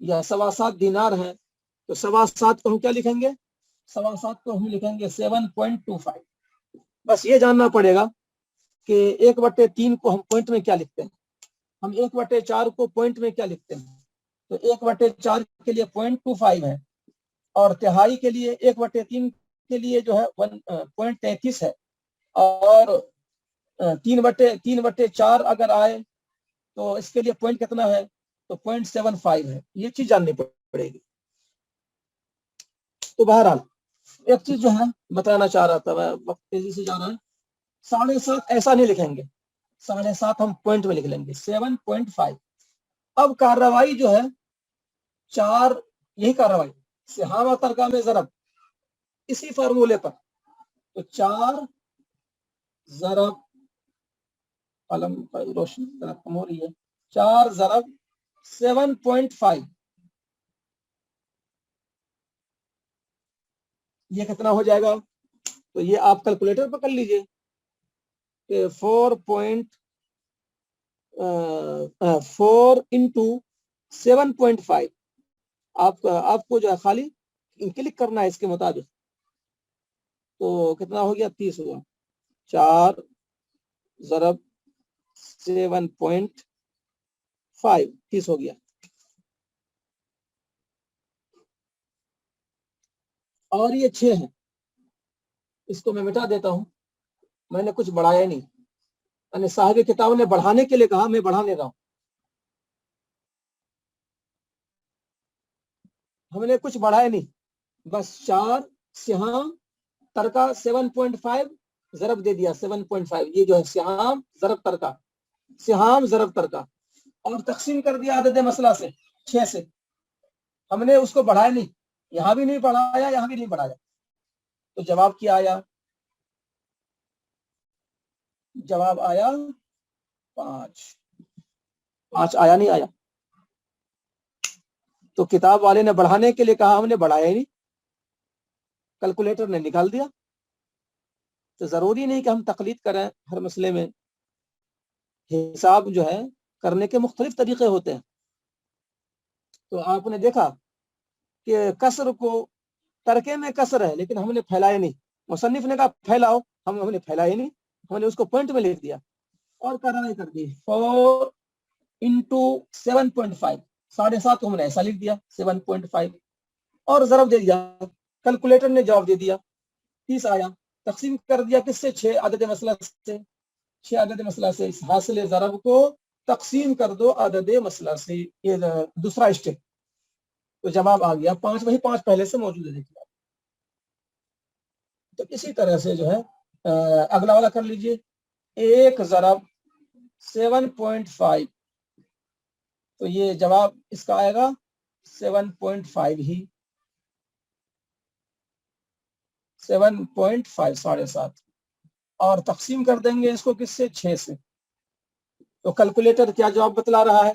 یا 7.25 دینار ہے، تو 7.25 کو ہم کیا لکھیں گے؟ 7.25 کو ہم لکھیں گے 7.25۔ بس یہ جاننا پڑے گا کہ 1/3 کو ہم پوائنٹ میں کیا لکھتے ہیں، ہم 1/4 کو پوائنٹ میں کیا لکھتے ہیں، تو 1/4 کے لیے 0.25 ہے، اور تہائی کے لیے 1/3 کے لیے جو ہے 0.33 ہے، اور 3/4 اگر آئے تو اس کے لیے پوائنٹ کتنا ہے، تو 0.75 ہے۔ یہ چیز جاننی پڑے گی۔ تو بہرحال ایک چیز جو ہے بتانا چاہ رہا تھا، میں وقت تیزی سے جا رہا ہے، 7.5 ایسا نہیں لکھیں گے، 7.5 ہم پوائنٹ میں لکھ لیں گے 7.5۔ اب کارروائی جو ہے 4، یہی کارروائی سہام و ترکہ میں ضرب، اسی فارمولے پر، تو 4 ضرب، قلم روشنی کم ہو رہی ہے، 4 ضرب 7.5، یہ کتنا ہو جائے گا؟ تو یہ آپ کیلکولیٹر پہ کر لیجئے کہ 4 انٹو 7.5، آپ کو جو ہے خالی کلک کرنا ہے اس کے مطابق، تو کتنا ہو گیا؟ 30 ہوا، 4 ضرب 7.5، 30 ہو گیا۔ اور یہ 6 ہے، اس کو میں مٹا دیتا ہوں، میں نے کچھ بڑھایا نہیں، میں نے صاحب کتاب نے بڑھانے کے لیے کہا، میں بڑھا لے رہا ہوں، ہم نے کچھ بڑھایا نہیں، بس 4 سہام ترکہ 7.5 ضرب دے دیا 7.5، یہ جو ہے سہام ضرب ترکہ، سہام ضرب ترکہ، اور تقسیم کر دیا عدد مسئلہ سے 6 سے، ہم نے اس کو بڑھایا نہیں، یہاں بھی نہیں بڑھایا یہاں بھی نہیں بڑھایا، تو جواب کیا آیا؟ جواب آیا 5 آیا نہیں آیا؟ تو کتاب والے نے بڑھانے کے لیے کہا، ہم نے بڑھایا ہی نہیں، کیلکولیٹر نے نکال دیا۔ تو ضروری نہیں کہ ہم تقلید کریں ہر مسئلے میں، حساب جو ہے کرنے کے مختلف طریقے ہوتے ہیں۔ تو آپ نے دیکھا کہ کسر کو، ترکے میں کسر ہے لیکن ہم نے پھیلایا نہیں، مصنف نے کہا پھیلاؤ، ہم نے پھیلایا نہیں، ہم نے اس کو پوائنٹ میں لکھ دیا اور کارروائی کر دی 4 انٹو 7.5، 7.5 کو ہم نے ایسا لکھ دیا 7.5 اور ضرب دے دیا، کیلکولیٹر نے جواب دے دیا 30 آیا، تقسیم کر دیا کس سے؟ 6 عدد مسئلہ سے، 6 عدد مسئلہ سے، اس حاصل ضرب کو تقسیم کر دو عدد مسئلہ سے، یہ دوسرا اسٹیپ، تو جواب آ گیا 5، وہی 5 پہلے سے موجود ہے، دیکھیے۔ تو اسی طرح سے جو ہے اگلا والا کر لیجئے، 1 ضرب 7.5، تو یہ جواب اس کا آئے گا 7.5 ہی، 7.5، 7.5، اور تقسیم کر دیں گے اس کو کس سے؟ 6 سے، تو کیلکولیٹر کیا جواب بتلا رہا ہے؟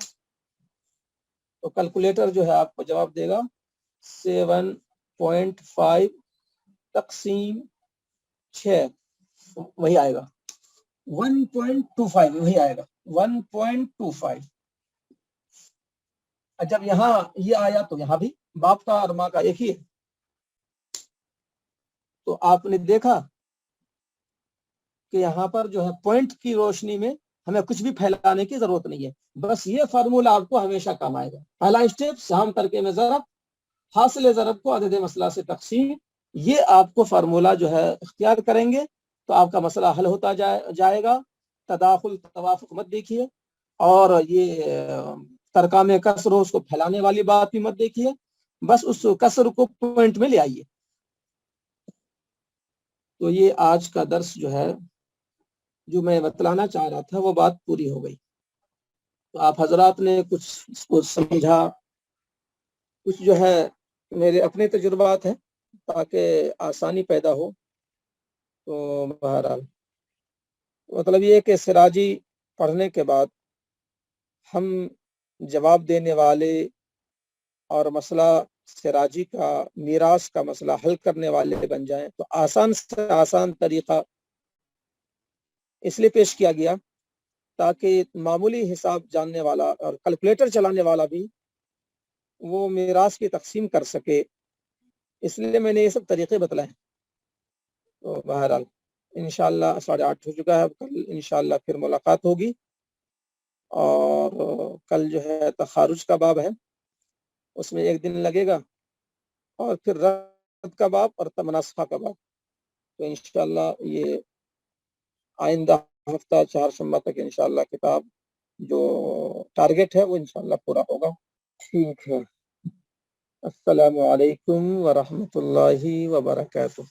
تو کیلکولیٹر جو ہے آپ کو جواب دے گا 7.5 تقسیم 6، وہی آئے گا 1.25، وہی آئے گا 1.25۔ جب یہاں یہ آیا تو یہاں بھی باپ کا اور ماں کا ایک ہی ہے، تو آپ نے دیکھا کہ یہاں پر جو ہے پوائنٹ کی روشنی میں ہمیں کچھ بھی پھیلانے کی ضرورت نہیں ہے، بس یہ فارمولا آپ کو ہمیشہ کام آئے گا۔ پہلا اسٹیپ سہام ترکے میں ضرب، حاصل ضرب کو عدد مسئلہ سے تقسیم، یہ آپ کو فارمولا جو ہے اختیار کریں گے تو آپ کا مسئلہ حل ہوتا جائے گا۔ تداخل توافق مت دیکھیے، اور یہ ترکہ میں کسر ہو اس کو پھیلانے والی بات بھی مت دیکھیے، بس اس کسر کو پوائنٹ میں لے آئیے۔ تو یہ آج کا درس جو ہے، جو میں بتلانا چاہ رہا تھا وہ بات پوری ہو گئی۔ تو آپ حضرات نے کچھ اس کو سمجھا، کچھ جو ہے میرے اپنے تجربات ہیں تاکہ آسانی پیدا ہو۔ تو بہرحال مطلب یہ کہ سراجی پڑھنے کے بعد ہم جواب دینے والے اور مسئلہ سراجی کا، میراث کا مسئلہ حل کرنے والے بن جائیں، تو آسان سے آسان طریقہ اس لیے پیش کیا گیا تاکہ معمولی حساب جاننے والا اور کیلکولیٹر چلانے والا بھی وہ میراث کی تقسیم کر سکے، اس لیے میں نے یہ سب طریقے بتلائے۔ تو بہرحال انشاءاللہ 8:30 ہو چکا ہے، کل انشاءاللہ پھر ملاقات ہوگی، اور کل جو ہے تخارج کا باب ہے، اس میں 1 دن لگے گا، اور پھر رد کا باب اور مناسخہ کا باب۔ تو انشاءاللہ یہ آئندہ ہفتہ چہارشنبہ تک انشاءاللہ کتاب جو ٹارگٹ ہے وہ انشاءاللہ پورا ہوگا۔ ٹھیک ہے، السلام علیکم ورحمۃ اللہ وبرکاتہ۔